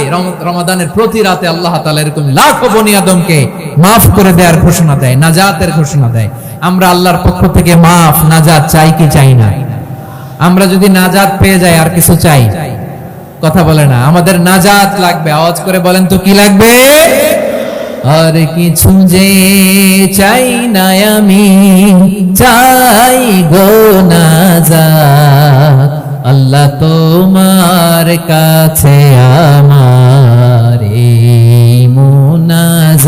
রমাদানের প্রতি রাতে আল্লাহ তাআলা এরকম লাখো বনি আদমকে মাফ করে দেওয়ার ঘোষণা দেয়, নাজাতের ঘোষণা দেয়। আমরা আল্লাহর পক্ষ থেকে মাফ, নাজাত চাই কি চাই না? আমরা যদি নাজাত পেয়ে যাই আর কিছু চাই? কথা বলে না। আমাদের নাজাত লাগবে। আওয়াজ করে বলেন তো কি লাগবে? আর কিছু যে চাই না আমি, চাই গো নাজাত, আল্লাহ তোমার কাছে আমার এই মুনাজাত।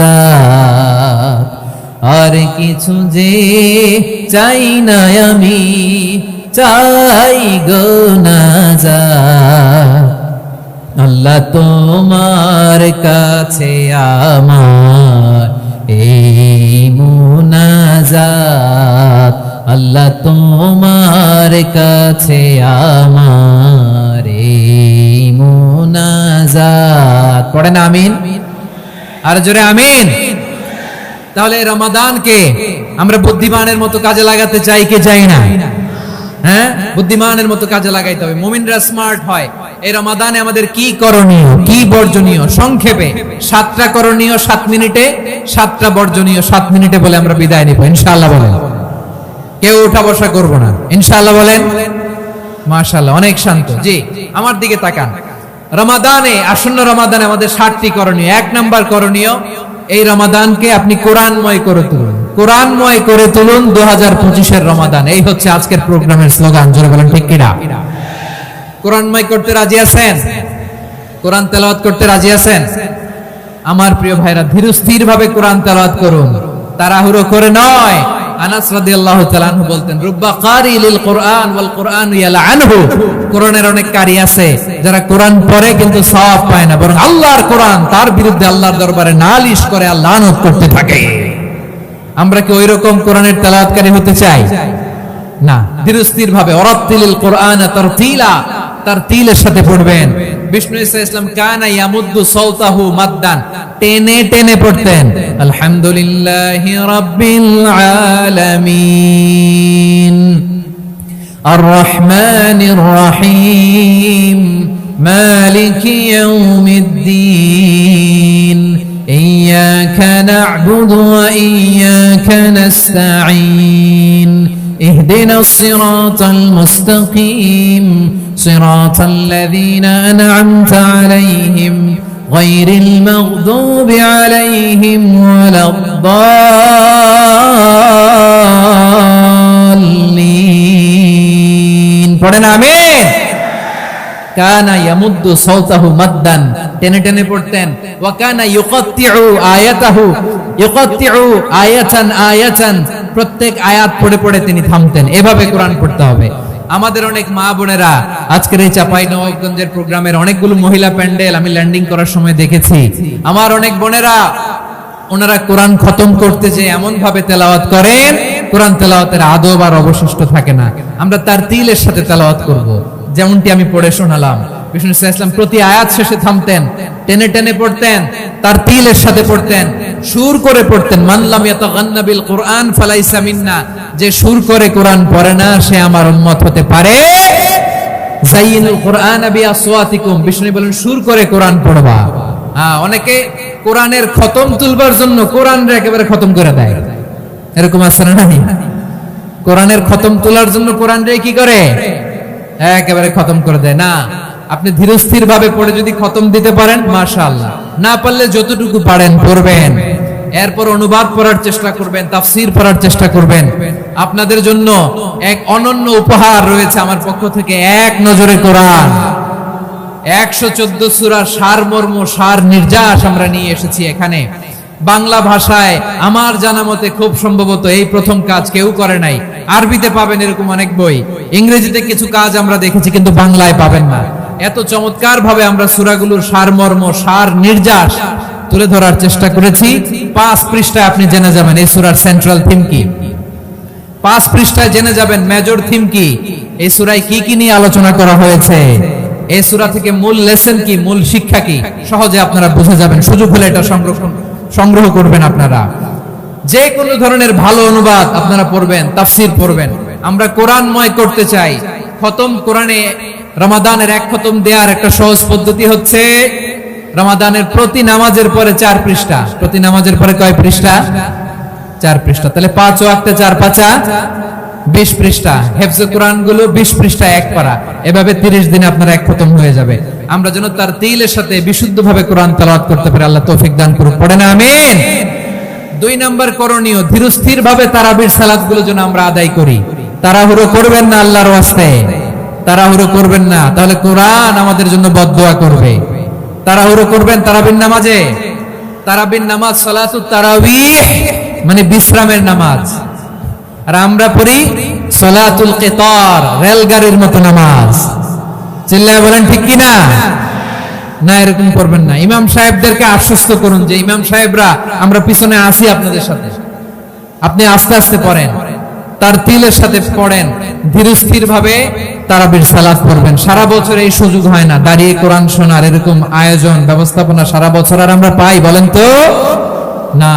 আর কিছু যে চাই না আমি, চাই গো নাজাত, আল্লাহ তোমার কাছে আমার এই মুনাজাত, আল্লাহ তোমার কাছে আমার এই মুনাজাত। পড়েন আমিন, আর জোরে আমিন। তাহলে রমাদানকে আমরা বুদ্ধিমানের মতো কাজে লাগাতে চাই কি চাই না? হ্যাঁ, বুদ্ধিমানের মতো কাজে লাগাইতে হবে। মুমিনরা স্মার্ট হয়। এই রমাদানে আমাদের কি করণীয়, কি বর্জনীয়? সংক্ষেপে 7টা করণীয় 7 মিনিটে, 7টা বর্জনীয় 7 মিনিটে বলে আমরা বিদায় নিব ইনশাআল্লাহ। বলেন, কেউ উঠা বসা করব না ইনশাআল্লাহ। বলেন মাশাআল্লাহ, অনেক শান্ত। জি, আমার দিকে তাকান। রমাদানে, আসন্ন রমাদানে আমাদের 7টি করণীয়। 1 নাম্বার করণীয়, এই রমাদানকে আপনি কোরআনময় করে তুলুন। কোরআনময় করে তুলুন 2025-এর রমাদান। এই হচ্ছে আজকের প্রোগ্রামের স্লোগান। জোরে বলেন ঠিক কিনা? কোরআনময় করতে রাজি আছেন? কোরআন তেলাওয়াত করতে রাজি আছেন? আমার প্রিয় ভাইরা, ধীরস্থির ভাবে কোরআন তেলাওয়াত করুন, তাড়াহুড়ো করে নয়। আনাস রাদিয়াল্লাহু তাআলা আনহু বলতেন, রুব্বা কারি লিল কোরআন ওয়াল কোরআন ইয়ালআনহু। কোরআনের অনেক কারি আছে যারা কোরআন পড়ে কিন্তু সওয়াব পায় না, বরং আল্লাহর কোরআন তার বিরুদ্ধে আল্লাহর দরবারে নালিশ করে আর লানত করতে থাকে। আমরা কি ওইরকম কোরআনের তেলাওয়াতকারী হতে চাই? না। ধীরস্থির ভাবে, ওয়ারাত্তিলিল কোরআন তারতিলা, তারতিলের সাথে পড়বেন। বিষ্ণু ইসা ইসলাম কানা ইয়ামুদ্দু সাওতাহু মাদ্দান, টেনে টেনে পড়তেন। আলহামদুলিল্লাহি রাব্বিল আলামিন আর রহমানির রহিম মালিকি ইয়াউমিদ্দিন ইয়্যাকা না'বুদু ওয়া ইয়্যাকা নাস্তাঈন اهدنا الصراط المستقيم صراط الذين أنعمت عليهم غير المغضوب عليهم ولا الضالين। পড়েন আমিন। কানা ইয়ামুদ্দু সাওতাহু মাদ্দান, টেনে টেনে পড়তেন। ওয়া কানা ইউকাত্তিউ আয়াতাহু, ইউকাত্তিউ আয়াতান আয়াতান, প্রত্যেক আয়াত পড়ে পড়ে তিনি থামতেন। এভাবে কোরআন পড়তে হবে। আমাদের অনেক মা বোনেরা, আজকের এই চাঁপাইনবাবগঞ্জের প্রোগ্রামের অনেকগুলো মহিলা প্যান্ডেল আমি ল্যান্ডিং করার সময় দেখেছি। আমার অনেক বোনেরা, ওনারা কোরআন খতম করতে যে এমন ভাবে তেলাওয়াত করেন, কোরআন তেলাওয়াতের আদব আর অবশিষ্ট থাকে না। আমরা তারতিলের সাথে তেলাওয়াত করব, যেমনটি আমি পড়ে শোনালাম। বিষ্ণু ইসলাম প্রতি আয়াত শেষে থামতেন, টেনে টেনে পড়তেন, তারতিলের সাথে পড়তেন, সুর করে পড়তেন। মান লাম ইয়াতাগান্না বিল কোরআন ফালাইসা মিন্না, যে সুর করে কোরআন পড়ে না সে আমার উম্মত হতে পারে। যায়িনুল কোরআন বিআসওয়াতিকুম, বিষ্ণু বলেন সুর করে কোরআন পড়বা। অনেকে কোরআনের খতম তুলবার জন্য কোরআনরে একেবারে খতম করে দেয়, এরকম আছে না? নাই, কোরআনের খতম তোলার জন্য কোরআনরে কি করে? একেবারে খতম করে দেয় না। আপনি ধীরস্থির ভাবে পড়ে যদি খতম দিতে পারেন মাশাআল্লাহ, না পারলে যতটুকু পারেন পড়বেন। এরপর অনুবাদ পড়ার চেষ্টা করবেন, তাফসীর পড়ার চেষ্টা করবেন। আপনাদের জন্য এক অনন্য উপহার রয়েছে আমার পক্ষ থেকে, এক নজরে কোরআন। 114 সূরার সারমর্ম, সার নির্যাস আমরা নিয়ে এসেছি এখানে। বাংলা ভাষায় আমার জানা মতে খুব সম্ভবত এই প্রথম কাজ কেউ করে নাই। আরবিতে পাবেন এরকম অনেক বই, ইংরেজিতে কিছু কাজ আমরা দেখেছি, কিন্তু বাংলায় পাবেন না। এত চমৎকার ভাবে আমরা সূরাগুলোর সারমর্ম, সার নির্যাস তুলে ধরার চেষ্টা করেছি। 5 পৃষ্ঠায় আপনি জেনে যাবেন এই সূরার সেন্ট্রাল থিম কি। 5 পৃষ্ঠায় জেনে যাবেন মেজর থিম কি, এই সূরায় কি কি নিয়ে আলোচনা করা হয়েছে, এই সূরা থেকে মূল লেসন কি, মূল শিক্ষা কি, সহজে আপনারা বুঝে যাবেন। সুযোগ হলে এটা সংগ্রহ করবেন। আপনারা যে কোনো ধরনের ভালো অনুবাদ আপনারা পড়বেন, তাফসীর পড়বেন। আমরা কোরআনময় করতে চাই। খতম কোরআনে রমাদানের এক খতম দেওয়ার একটা সহজ পদ্ধতি হচ্ছে রমাদানের প্রতি নামাজের পরে 4 পৃষ্ঠা, প্রতি নামাজের পরে কয় পৃষ্ঠা? 4 পৃষ্ঠা। তাহলে 5 ওয়াক্তে 4 পাঁচা 20 পৃষ্ঠা। হেফজে কোরআন গুলো 20 পৃষ্ঠা এক পারা, এভাবে 30 দিনে আপনার এক খতম হয়ে যাবে। আমরা যেন তার তিলের সাথে বিশুদ্ধভাবে কোরআন তেলাওয়াত করতে পারি, আল্লাহ তৌফিক দান করুন, পড়েন আমিন। 2 নাম্বার করণীয়, ধীরস্থির ভাবে তারাবির সালাত গুলো যেন আমরা আদায় করি। তাড়াহুড়ো করবেন না, আল্লাহর ওয়াস্তে তাড়াহুড়ো করবেন না, তাহলে কোরআন আমাদের জন্য বদদুয়া করবে। তাড়াহুড়ো করবেন তারাবির নামাজে। তারাবির নামাজ সালাতুত তারাবিহ মানে বিশ্রামের নামাজ, আর আমরা পড়ি সালাতুল কিতার, রেলগাড়ির মতো নামাজ। চিল্লায় বলেন ঠিক কি না? না, এরকম করবেন না। ইমাম সাহেবদেরকে আশ্বস্ত করুন যে ইমাম সাহেবরা আমরা পিছনে আসি আপনাদের সাথে, আপনি আস্তে আস্তে পড়েন, তার তিলের সাথে পড়েন, ধীরস্থির ভাবে তারাবির সালাত পড়বেন। সারা বছর এই সুযোগ হয় না, দাঁড়িয়ে কোরআন শোনার এরকম আয়োজন ব্যবস্থাপনা সারা বছর আর আমরা পাই বলেন তো না।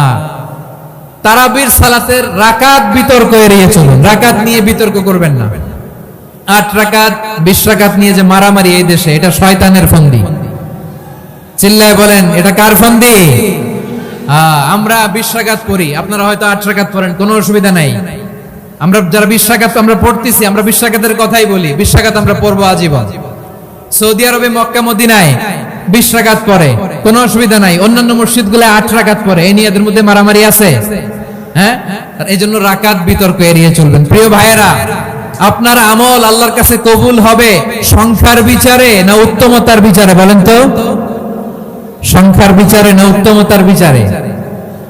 তারাবির সালাতের রাকাত বিতর্ক এড়িয়ে চলুন, রাকাত নিয়ে বিতর্ক করবেন না। 8 রাকাত 20 রাকাত নিয়ে যে মারামারি এই দেশে, এটা শয়তানের ফন্দি। চিল্লায় বলেন এটা কার ফন্দি? আমরা 20 রাকাত পড়ি, আপনারা হয়তো 8 রাকাত পড়েন, কোনো অসুবিধা নাই। আমরা যারা 20 রাকাত আমরা পড়তেছি, আমরা 20 রাকাতের কথাই বলি, 20 রাকাত আমরা পড়বো আজীবন। সৌদি আরবে মক্কা মদিনায় 20 রাকাত পড়ে, কোনো অসুবিধা নাই। অন্যান্য মসজিদ গুলো 8 রাকাত পড়ে, এই নিয়ে এদের মধ্যে মারামারি আছে? হ্যাঁ, এই জন্য রাকাত বিতর্ক এড়িয়ে চলবেন। প্রিয় ভাইয়েরা, আপনার আমল আল্লাহর কাছে কবুল হবে সংখ্যার বিচারে না উত্তমতার বিচারে বলেন তো? সংখ্যার বিচারে না উত্তমতার বিচারে?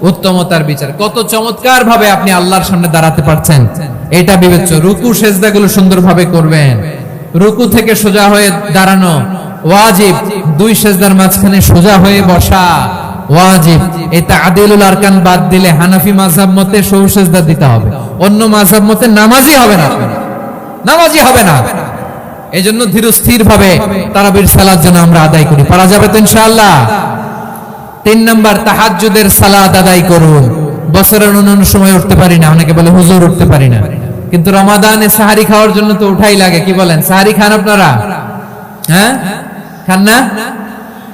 উত্তমতার বিচার। কত চমৎকার ভাবে আপনি আল্লাহর সামনে দাঁড়াতে পারছেন এটা বিবেচ্য। রুকু সেজদাগুলো সুন্দরভাবে করবেন, রুকু থেকে সোজা হয়ে দাঁড়ানো ওয়াজিব, 2 সেজদার মাঝখানে সোজা হয়ে বসা ওয়াজিব। এই তা'দিলুল আরকান বাদ দিলে হানাফি মাযহাব মতে সহু সেজদা দিতে হবে, অন্য মাযহাব মতে নামাজই হবে না, নামাজই হবে না। এজন্য ধীরস্থির ভাবে তারাবির সালাত যেন আমরা আদায় করি, পারা যাবে তো ইনশাআল্লাহ। 3 নাম্বার, তাহাজ্জুদের সালাত আদায় করুন। বছরের অন্যান্য সময় উঠতে পারি না, অনেকে বলে হুজুর উঠতে পারি না, কিন্তু রমাদানে সাহারি খাওয়ার জন্য তো উঠাই লাগে। কি বলেন, সাহারি খান আপনারা? হ্যাঁ, খান না?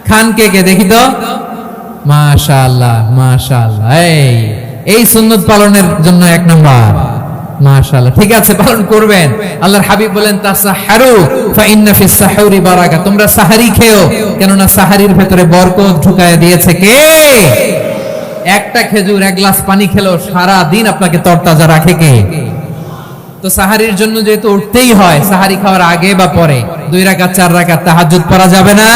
খান কে কে দেখি তো? মাশাআল্লাহ মাশাআল্লাহ, এই সুন্নত পালনের জন্য 1 নাম্বার। মাশাআল্লাহ, ঠিক আছে, পালন করবেন। আল্লাহর হাবিব বলেন তাসাহহারু ফা ইন্না ফিস সাহুরি বারাকা, তোমরা সাহারি খেও, কেননা সাহারির ভেতরে বরকত ঢুকায় দিয়েছে কে? একটা খেজুর 1 গ্লাস পানি খেলেও সারা দিন আপনাকে তরতাজা রাখে কে? তো সাহারির জন্য যেহেতু উঠতেই হয়, সাহারি খাওয়ার আগে বা পরে 2 রাকাত 4 রাকাত তাহাজ্জুদ পড়া যাবে না?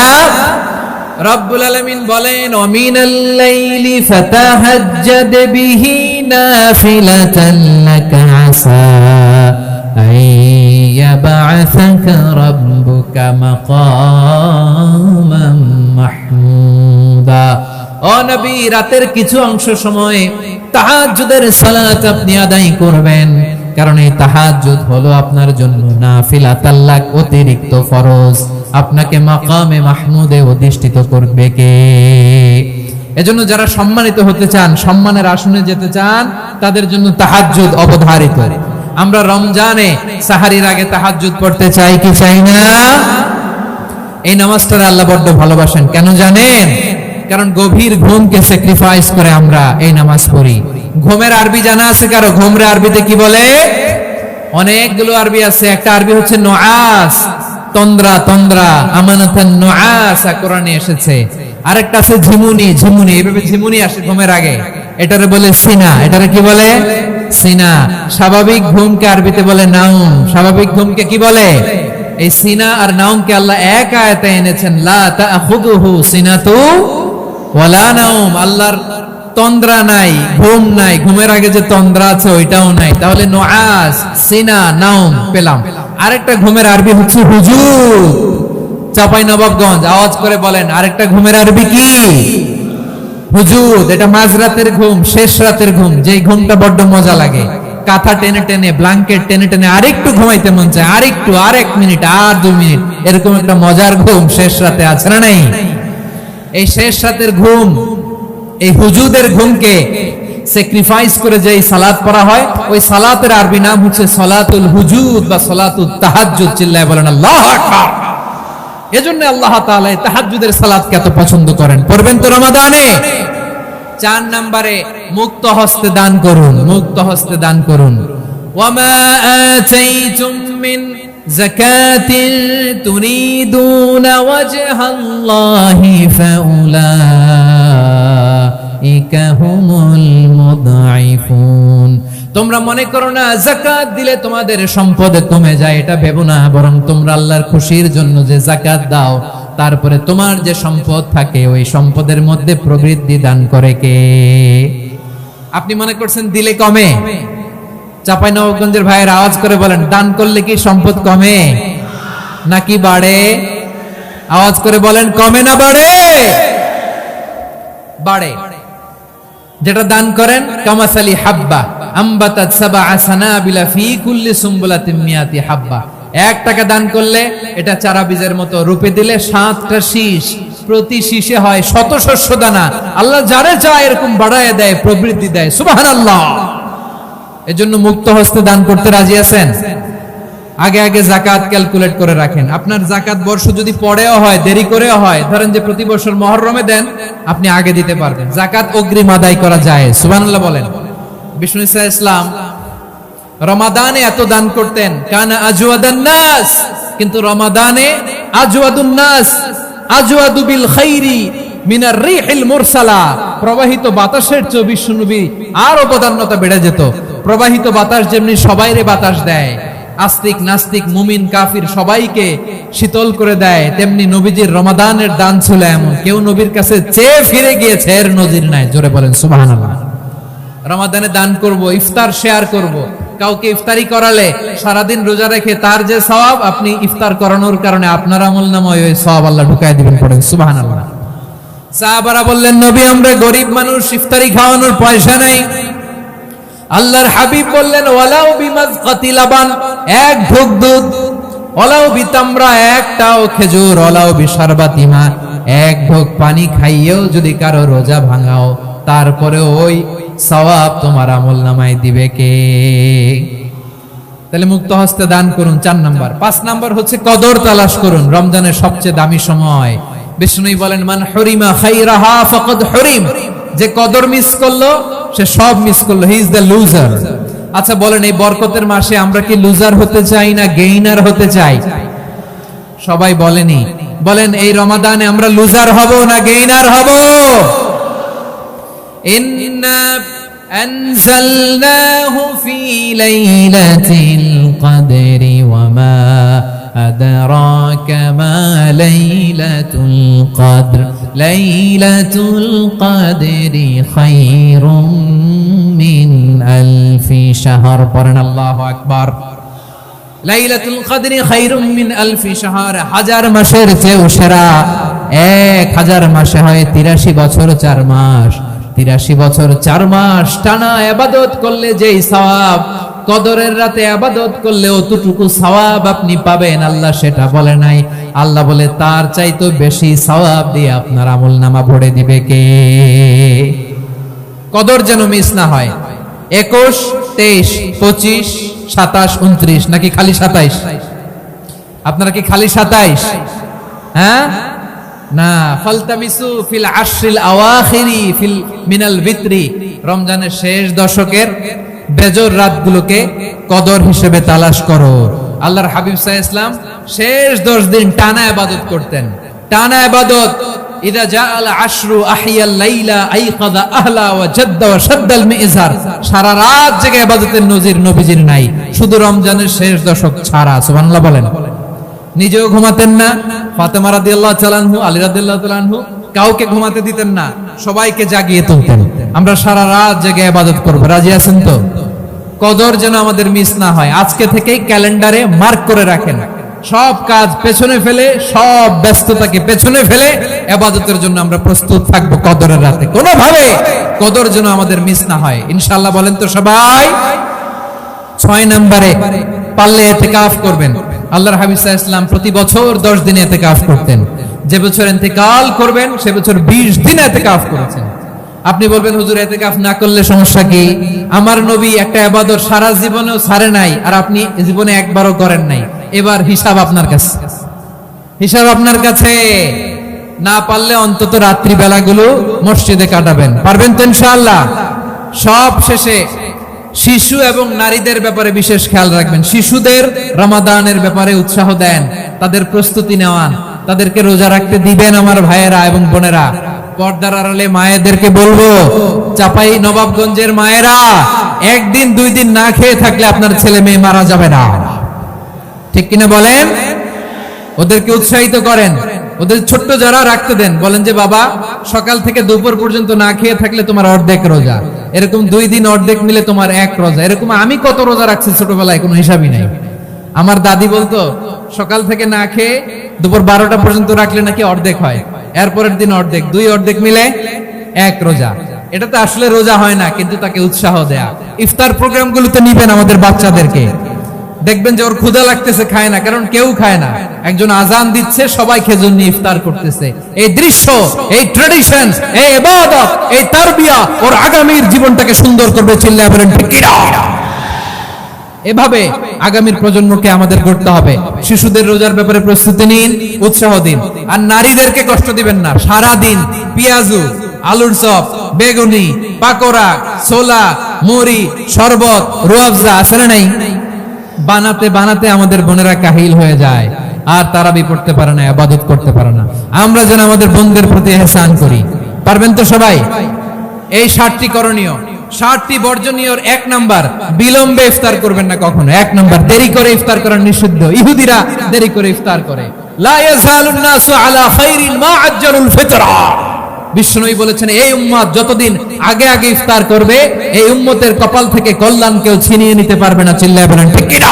রব্বুল আলামিন বলেন ওয়ামিনাল লাইলি ফাতাহাজ্জাদ বিহি নাফিলাতান লাকা আসা আইয়াবআসাকা রাব্বুকা মাকামান মাহমুদা। ও নবী, রাতের কিছু অংশ সময় তাহাজ্জুদের সালাত আপনি আদায় করবেন, কারণ এই তাহাজ্জুদ হলো আপনার জন্য নাফিলাতাল লাক, অতিরিক্ত ফরজ। আপনাকে মাকামে মাহমুদে অধিষ্ঠিত করবে কে? এজন্য যারা সম্মানিত হতে চান, সম্মানের আসনে যেতে চান, তাদের জন্য তাহাজ্জুদ অবধারিত। আমরা রমজানে সাহারির আগে তাহাজ্জুদ পড়তে চাই কি চাই না? এই নামাজটা আল্লাহ বড্ড ভালোবাসেন, কেন জানেন? কারণ গভীর ঘুমকে স্যাক্রিফাইস করে আমরা এই নামাজ পড়ি। ঘুমের আরবি জানা আছে কারো? ঘুমরে আরবিতে কি বলে? অনেকগুলো আরবি আছে। একটা আরবি হচ্ছে নুআস, তন্দ্রা, তন্দ্রা, আমানাতান নুআসা কোরআনে এসেছে। আরেকটা আছে ঝিমুনি, ঝিমুনি, এইভাবে ঝিমুনি আসে ঘুমের আগে, এটারে বলে সিনা। এটারে কি বলে? সিনা। স্বাভাবিক ঘুমকে আরবিতে বলে নাউম। স্বাভাবিক ঘুমকে কি বলে? এই সিনা আর নাউমকে আল্লাহ এক আয়াতে এনেছেন, লা তাখুযুহু সিনাতু ওয়ালা নাউম। আল্লাহর তন্দ্রা নাই, ঘুম নাই, ঘুমের আগে যে তন্দ্রা আছে ওইটাও নাই। তাহলে নুআস, সিনা, নাউম পেলাম। আরেকটা ঘুমের আরবি হচ্ছে হুজুর। চাঁপাইনবাবগঞ্জ আওয়াজ করে বলেন, আরেকটা ঘুমের আরবি কি? হুজুর। এটা মাঝরাতের ঘুম, শেষ রাতের ঘুম, যেই ঘুমটা বড্ড মজা লাগে। কাঁথা টেনে টেনে, ব্ল্যাঙ্কেট টেনে টেনে আরেকটু ঘুমাইতে মন চায়, আরেকটু, আর 1 মিনিট, আর 2 মিনিট, এরকম একটা মজার ঘুম শেষ রাতে আছে না নাই? এই শেষ রাতের ঘুম, এই হুজুদের ঘুমকে স্যাক্রিফাইস করে যে সালাত পড়া হয়, ওই সালাতের আরবি নাম হচ্ছে সালাতুল হুজুদ বা সালাতুত তাহাজ্জুদ। চিল্লায় বলেন আল্লাহু আকবার। এজন্য আল্লাহ তাআলা তাহাজ্জুদের সালাতকে এত পছন্দ করেন। পড়বেন তো রমাদানে। 4 নম্বরে মুক্ত হস্তে দান করুন, মুক্ত হস্তে দান করুন। ওয়ামা আতাইতুম মিন যাকাতিন তুরিদুনা ওয়াজহাল্লাহি ফাউলাইকা হুমুল মুদঈফুন। তোমরা মনে করো না যাকাত দিলে তোমাদের সম্পদ কমে যায়, এটা ভেবো না, বরং তোমরা আল্লাহর খুশির জন্য যে যাকাত দাও, তারপরে তোমার যে সম্পদ থাকে ওই সম্পদের মধ্যে প্রবৃদ্ধি দান করে কে? আপনি মনে করছেন দিলে কমে? চাঁপাইনবাবগঞ্জের ভাইয়ের আওয়াজ করে বলেন, দান করলে কি সম্পদ কমে নাকি বাড়ে? আওয়াজ করে বলেন, কমে না বাড়ে? বাড়ে। যেটা দান করেন কামাসালি হাব্বা আম্বাতাত সাবআ সানাবিলা ফি কুল্লি সুমবুলাতিন মিয়াতি হাব্বা। 1 টাকা দান করলে এটা চারা বীজের মতো, রূপে দিলে 7টা শীষ, প্রতি শীষে হয় শত শস্য দানা। আল্লাহ যারে চায় এরকম বাড়ায় দেয়, প্রবৃদ্ধি দেয়। সুবহানাল্লাহ। এজন্য মুক্ত হস্তে দান করতে রাজি আছেন? আগে আগে যাকাত ক্যালকুলেট করে রাখেন। আপনার যাকাত বর্ষ যদি পরেও হয়, দেরি করেও হয়, ধরেন যে প্রতি বছর মুহররমে দেন, আপনি আগে দিতে পারবেন। যাকাত অগ্রিম আদায় করা যায়। সুবহানাল্লাহ বলেন। বিষ্ণু ঈসা ইসলাম রমাদানে এত দান করতেন, কানা আজওয়াদান নাস, কিন্তু রমাদানে আজওয়াদুন নাস আজওয়াদু বিল খাইরি মিনার রিহিল মুরসালা। প্রবাহিত বাতাসের চেয়ে বিশ্বনবী আর অবদান্যতা বেড়ে যেত। প্রবাহিত বাতাস যেমনি সবাইরে বাতাস দেয়, আস্তিক নাস্তিক মুমিন কাফির সবাইকে শীতল করে দেয়, তেমনি নবীজির রমাদানের দান ছিল এমন, কেউ নবীর কাছে চেয়ে ফিরে গিয়েছে এর নজির নাই। জোরে বলেন সুবহানাল্লাহ। রমাদানে দান করব, ইফতার শেয়ার করব। কাউকে ইফতারি করালে সারাদিন রোজা রেখে তার যে সওয়াব, আপনি ইফতার করানোর কারণে আপনার আমলনামায় ওই সওয়াব আল্লাহ ঢুকায় দিবেন। পড়েন সুবহানাল্লাহ। সাহাবারা বললেন, নবী আমরা গরিব মানুষ, ইফতারি খাওয়ানোর পয়সা নাই। আল্লাহর হাবিব বললেন, ওয়ালাউ বিমাজকাতি লাবান, 1 ঢোক দুধ, ওয়ালাউ বিতামরা, 1টাও খেজুর, ওয়ালাউ বিশারবাতি মা, 1 ঢোক পানি খাইয়েও যদি কারো রোজা ভাঙাও, তারপরে ওই সওয়াব তোমার আমলনামায় দিবে কে? তাহলে মুক্ত হস্তে দান করুন 4 নাম্বার। 5 নাম্বার হচ্ছে কদর তালাশ করুন। রমজানের সবচেয়ে দামি সময়। বিষ্ণু বলেন, মান হুরিমা খাইরাহা ফাকাদ হুরিম, যে কদর মিস করলো সে সব মিস করলো, হি ইজ দ্য লুজার। আচ্ছা বলেন, এই বরকতের মাসে আমরা কি লুজার হতে চাই না গেইনার হতে চাই? সবাই বলেনি। বলেন, এই রমাদানে আমরা লুজার হব না গেইনার হব? ইন্না আনজালনাহু ফি লাইলাতিল কদরি ওয়া মা আদরাকা মা লাইলাতুল কদর লাইলাতুল কদরি খায়রুম মিন আলফি শাহর। পড়েন আল্লাহু আকবার। লাইলাতুল কদরি খায়রুম মিন আলফি শাহর, 1000 মাসের চেয়েও সেরা। 1000 মাসে হয় 83 বছর 4 মাস। 83 বছর 4 মাস টানা ইবাদত করলে যেই সওয়াব, কদরের রাতে ইবাদত করলে অতটুকু সওয়াব আপনি পাবেন, আল্লাহ সেটা বলে নাই। আল্লাহ বলে তার চাইতে বেশি সওয়াব দিয়ে আপনার আমলনামা ভরে দিবে কে? কদর যেন মিস না হয়। 21, 23, 25, 27, 29 নাকি খালি 27? আপনারা কি খালি 27? হ্যাঁ না, ফালতামিসু ফিল আশরিল আওয়াখিরি ফিল মিনাল ভিতরি, রমজানের শেষ দশকের বেজর রাতগুলোকে কদর হিসেবে তালাশ করো। আল্লাহর হাবিব সাল্লাল্লাহু আলাইহি ওয়াসাল্লাম শেষ 10 দিন টানা ইবাদত করতেন, টানা ইবাদত। ইদা জাআল আশরু আহিয়াল লাইলা আইকাদা আহলা ওয়া জাদ্দা ওয়া শাদ্দাল মিজার। সারা রাত জেগে ইবাদতের নজির নবীজির নাই, শুধু রমজানের শেষ দশক ছাড়া। সুবহানাল্লাহ বলেন। নিজেও ঘুমাতেন না, ফাতেমা রাদিয়াল্লাহু তাআলা আনহু, আলী রাদিয়াল্লাহু তাআলা আনহু কাউকে ঘুমাতে দিতেন না, সবাইকে জাগিয়ে তুলতেন। আমরা সারা রাত জেগে ইবাদত করব, রাজি আছেন তো? কদর যেন আমাদের মিস না হয়। আজকে থেকেই ক্যালেন্ডারে মার্ক করে রাখেন, সব কাজ পেছনে ফেলে, সব ব্যস্ততাকে পেছনে ফেলে ইবাদতের জন্য আমরা প্রস্তুত থাকবো কদরের রাতে। কোনোভাবে কদর যেন আমাদের মিস না হয়, ইনশাআল্লাহ। বলেন তো সবাই। 6 নম্বরে পারলে ইতিকাফ করবেন। আল্লাহর হাবিব সাল্লাল্লাহু আলাইহি ওয়াসাল্লাম প্রতি বছর 10 দিন ইতিকাফ করতেন। যে বছর ইন্তেকাল করবেন সে বছর 20 দিন ইতিকাফ করেছেন। আপনি বলবেন, হুজুর ইতিকাফ না করলে সমস্যা কি? আমার নবী একটা ইবাদত সারা জীবনেও ছাড়ে নাই, আর আপনি জীবনে একবারও করেন নাই। এবার হিসাব আপনার কাছে। হিসাব আপনার কাছে। না পারলে অন্তত রাত্রি বেলাগুলো মসজিদে কাটাবেন, পারবেন তো ইনশাআল্লাহ। সব শেষে শিশু এবং নারীদের ব্যাপারে বিশেষ খেয়াল রাখবেন। শিশুদের রমাদানের ব্যাপারে উৎসাহ দেন, তাদের প্রস্তুতি নেওয়ান, তাদেরকে রোজা রাখতে দিবেন আমার ভাইয়েরা এবং বোনেরা। পর্দার আড়ালে মায়েদেরকে বলবো, চাপাই নবাবগঞ্জের মায়েরা, একদিন দুই দিন না খেয়ে থাকলে আপনার ছেলে মেয়ে মারা যাবে না, ঠিক কিনা বলেন? ওদেরকে উৎসাহিত করেন, ওদের ছোট্ট যারা রাখতে দেন, বলেন যে বাবা সকাল থেকে দুপুর পর্যন্ত না খেয়ে থাকলে তোমার অর্ধেক রোজা, এরকম 2 দিন অর্ধেক মিলে তোমার 1 রোজা। এরকম আমি কত রোজা রাখছি ছোটবেলায় কোনো হিসাবই নাই। আমার দাদি বলতো সকাল থেকে না খেয়ে দুপুর 12টা পর্যন্ত রাখলে নাকি অর্ধেক হয়, এরপরের দিন অর্ধেক, 2 অর্ধেক মিলে 1 রোজা। এটা তো আসলে রোজা হয় না, কিন্তু তাকে উৎসাহ দেয়া। ইফতার প্রোগ্রামগুলোতে নিবেন আমাদের বাচ্চাদেরকে, দেখবেন যে ওর ক্ষুধা লাগতেছে, খায় না, কারণ কেউ খায় না, একজন আজান দিচ্ছে, সবাই খেজুর নিয়ে ইফতার করতেছে। এই দৃশ্য, এই ট্র্যাডিশন, এই ইবাদত, এই তারবিয়া ওর আগামীর জীবনটাকে সুন্দর করবে। চিল্লায় বলেন ঠিক কিনা? এভাবে আগামীর প্রজন্মকে আমাদের করতে হবে। শিশুদের রোজার ব্যাপারে প্রস্তুতি নিন, উৎসাহ দিন। আর নারীদেরকে কষ্ট দিবেন না। সারা দিন পেঁয়াজু, আলুর চপ, বেগুনি, পাকোড়া, ছোলা, মুড়ি, শরবত, রুয়াবজা আছে না নাই, বানাতে বানাতে আমাদের বোনেরা কাহিল হয়ে যায়, আর তারাবি পড়তে পারে না, ইবাদত করতে পারে না। আমরা যেন আমাদের বোনদের প্রতি ইহসান করি। পারবেন তো সবাই? এই 7টি করণীয়, 7টি বর্জনীয়। 1 নাম্বার, বিলম্বে ইফতার করবেন না কখনো। 1 নাম্বার, দেরি করে ইফতার করা নিষিদ্ধ। ইহুদিরা দেরি করে ইফতার করে। লা ইয়াজালুন নাসু আলা খাইরিন মা আজ্জালুল ফিতরা। বিষ্ণুই বলেছেন, এই উম্মত যতদিন আগে আগে ইফতার করবে, এই উম্মতের কপাল থেকে কল্যাণ কেউ ছিনিয়ে নিতে পারবে না। চিল্লায় বলেন ঠিক কিনা?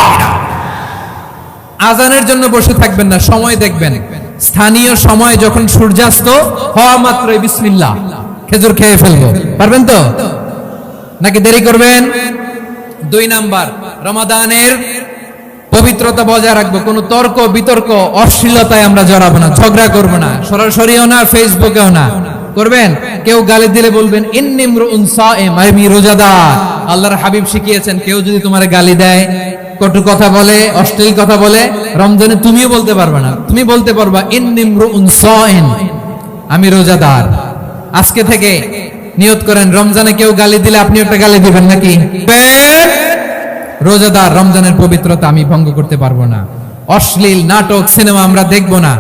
আজানের জন্য বসে থাকবেন না, সময় দেখবেন। স্থানীয় সময় যখন সূর্যাস্ত হওয়া মাত্রই বিসমিল্লাহ, খেজুর খেয়ে ফেলবো। পারবেন তো নাকি দেরি করবেন? 2 নাম্বার, রমাদানের পবিত্রতা বজায় রাখবো। কোন তর্ক বিতর্ক অশ্লীলতায় আমরা জড়াবো না, ঝগড়া করবো না, সরাসরিও না, ফেসবুকেও না। করবেন কেউ গালি দিলে বলবেন ইন্নিমরুন সাইম, আমি রোজাদার। আল্লাহর হাবিব শিখিয়েছেন, কেউ যদি তোমার গালি দেয়, কটু কথা বলে, অশ্লীল কথা বলে, রমজানে তুমিও বলতে পারবে না। তুমি বলতে পারবা ইন্নিমরুন সাইম, আমি রোজাদার। আজকে থেকে নিয়ত করেন, রমজানে কেউ গালি দিলে আপনি একটা গালি দিবেন নাকি? রোজাদার, রমজানের পবিত্রতা আমি ভঙ্গ করতে পারবো না। অশ্লীল নাটক, সিনেমা আমরা দেখবো না।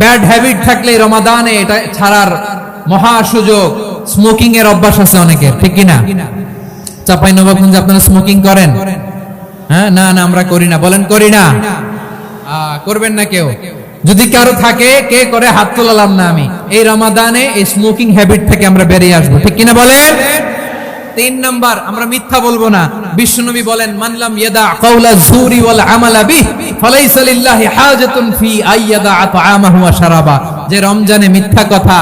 ব্যাড হ্যাবিট থাকলে রমাদানে এটা ছাড়ার মহা সুযোগ। স্মোকিং এর অভ্যাস আছে অনেকের, ঠিক কিনা? চাঁপাইনবাবগঞ্জে আপনারা স্মোকিং করেন? হ্যাঁ, না না আমরা করি না। বলেন করি না? করবেন না কেউ? যদি কারো থাকে, কে করে হাত তোলালাম না আমি। এই রমাদানে এই স্মোকিং হ্যাবিট থেকে আমরা বেরিয়ে আসবো, ঠিক কিনা বলেন? 3 নাম্বার, আমরা মিথ্যা বলবো না। বিশ্বনবী বলেন, মানলাম ইয়াদা কাওলা যুরি ওয়াল আমালা বিহি ফালাইসা লিল্লাহি হাজাতুন ফি আইয়াদা তাআমাহু ওয়া শারাবা। যে রমজানে মিথ্যা কথা,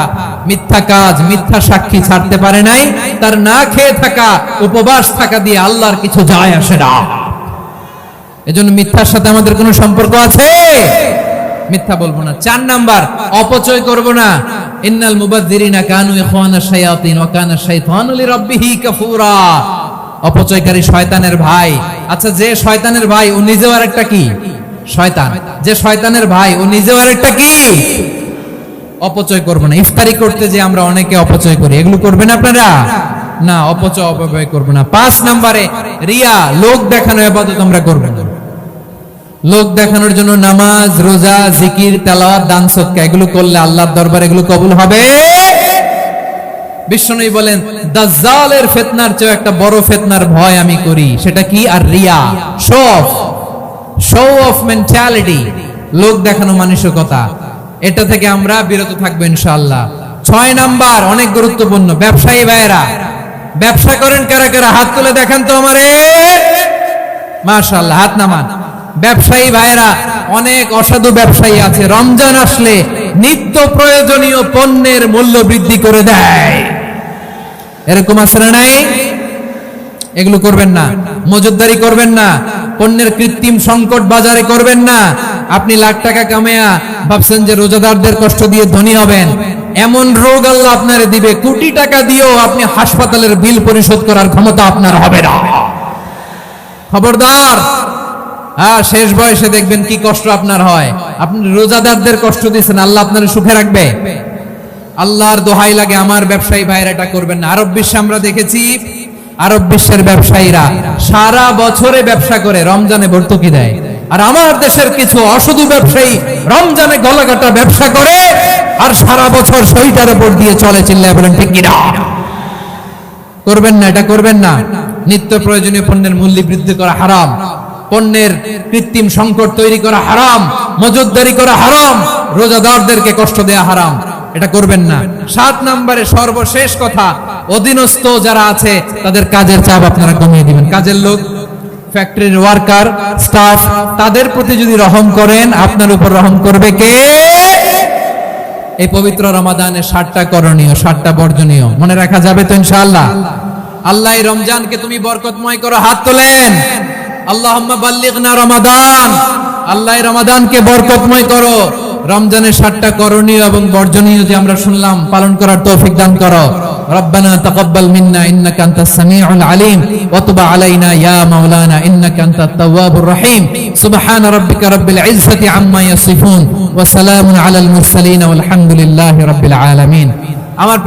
মিথ্যা কাজ, মিথ্যা সাক্ষী ছাড়তে পারে নাই, তার না খেয়ে থাকা, উপবাস থাকা দিয়ে আল্লাহর কিছু যায় আসে না। এজন্য মিথ্যার সাথে আমাদের কোনো সম্পর্ক আছে? মিথ্যা বলবো না। 4 নাম্বার, অপচয় করব না। ইন্নাল মুবাযযিরিনা কানু ইখওয়ানাশ শায়াতিন ওয়া কানা শাইতানু লিরাব্বিহি কাফুরা। অপচয়কারী শয়তানের ভাই। আচ্ছা, যে শয়তানের ভাই ও নিজেও আরেকটা কি? শয়তান। যে শয়তানের ভাই ও নিজেও আরেকটা কি? অপচয় করব না। ইফতারি করতে যে আমরা অনেকে অপচয় করি, এগুলো করবেন আপনারা না। অপচয় অপব্যয় করব না। 5 নম্বরে, রিয়া, লোক দেখানো ইবাদত আমরা করব না। লোক দেখানোর জন্য নামাজ, রোজা, জিকির, তেলাওয়াত, দান সদকা এগুলো করলে আল্লাহর দরবারে এগুলো কবুল হবে। বিষ্ণুই বলেন, দাজ্জালের ফিতনার চেয়ে একটা বড় ফিতনার ভয় আমি করি, সেটা কি? আর রিয়া, শো অফ মেন্টালিটি, লোক দেখানো মানসিকতা। এটা থেকে আমরা বিরত থাকবো ইনশাআল্লাহ। 6 নাম্বার, অনেক গুরুত্বপূর্ণ। ব্যবসায়ী ভাইয়েরা, ব্যবসা করেন কারা কারা? হাত তুলে দেখেন তো আমারে। মাশাআল্লাহ, হাত নামান। ব্যবসায়ী ভাইয়েরা, অনেক অসাধু ব্যবসায়ী আছে, রমজান আসলে নিত্য প্রয়োজনীয় পণ্যের মূল্য বৃদ্ধি করে দেয়। এরকম আছে না নাই? এগুলো করবেন না। মজুদদারি করবেন না। পণ্যের কৃত্রিম সংকট বাজারে করবেন না। আপনি লাখ টাকা কামায়া ভাবছেন যে রোজাদারদের কষ্ট দিয়ে ধনী হবেন, এমন রোগ আল্লাহ আপনারে দিবে, কোটি টাকা দিয়েও আপনি হাসপাতালের বিল পরিশোধ করার ক্ষমতা আপনার হবে না। খবরদার, শেষ বয়সে দেখবেন কি কষ্ট আপনার হয়। আপনি রোজাদারদের কষ্ট দিচ্ছেন, আল্লাহ আপনার সুখে রাখবে? আল্লাহর দোহাই লাগে আমার ব্যবসায়ী ভাইরা এটা করবেন না। আরব বিশ্বে আমরা দেখেছি, আরব বিশ্বের ব্যবসায়ীরা সারা বছরে ব্যবসা করে রমজানে ভর্তুকি দেয়, আর আমার দেশের কিছু অসাধু ব্যবসায়ী রমজানে গলাকাটা ব্যবসা করে আর সারা বছর শরীরের উপর দিয়ে চলে। চিল্লায় বলেন ঠিক কিনা? করবেন না, এটা করবেন না। নিত্য প্রয়োজনীয় পণ্যের মূল্য বৃদ্ধি করা হারাম, পণ্যের কৃত্রিম সংকট তৈরি করা হারাম, মজুতদারি করা হারাম, রোজাদারদেরকে কষ্ট দেয়া হারাম, এটা করবেন না। 7 নম্বরে সর্বশেষ কথা, অধীনস্থ যারা আছে তাদের কাজের চাপ আপনারা কমিয়ে দিবেন। কাজের লোক, ফ্যাক্টরির ওয়ার্কার, স্টাফ, তাদের প্রতি যদি রহম করেন, আপনার উপর রহম করবে কে? এই পবিত্র রমাদানে 7টা করণীয়, 7টা বর্জনীয় মনে রাখা যাবে তো ইনশাআল্লাহ? আল্লাহ এই রমজানকে তুমি বরকতময় করো। হাত তোলেন, আল্লাহুম্মা বাল্লিগনা রমাদান। আল্লাহ এই রমাদানকে বরকতময় করো। রমজানের 7টা করণীয় এবং বর্জনীয় যে আমরা শুনলাম, পালন করার তৌফিক দান করো। রব্বানা তাকাব্বাল মিন্না ইন্নাকা আনতাস সামিউল আলিম ওয়া তুব আলাইনা ইয়া মাওলানা ইন্নাকা আনতাত তাওয়াবুর রহিম। সুবহান রাব্বিকা রাব্বিল ইজ্জাতি আম্মা ইয়াসিফুন ওয়া সালামুন আলাল মুরসালিন ওয়াল হামদুলিল্লাহি রাব্বিল আলামিন। আমার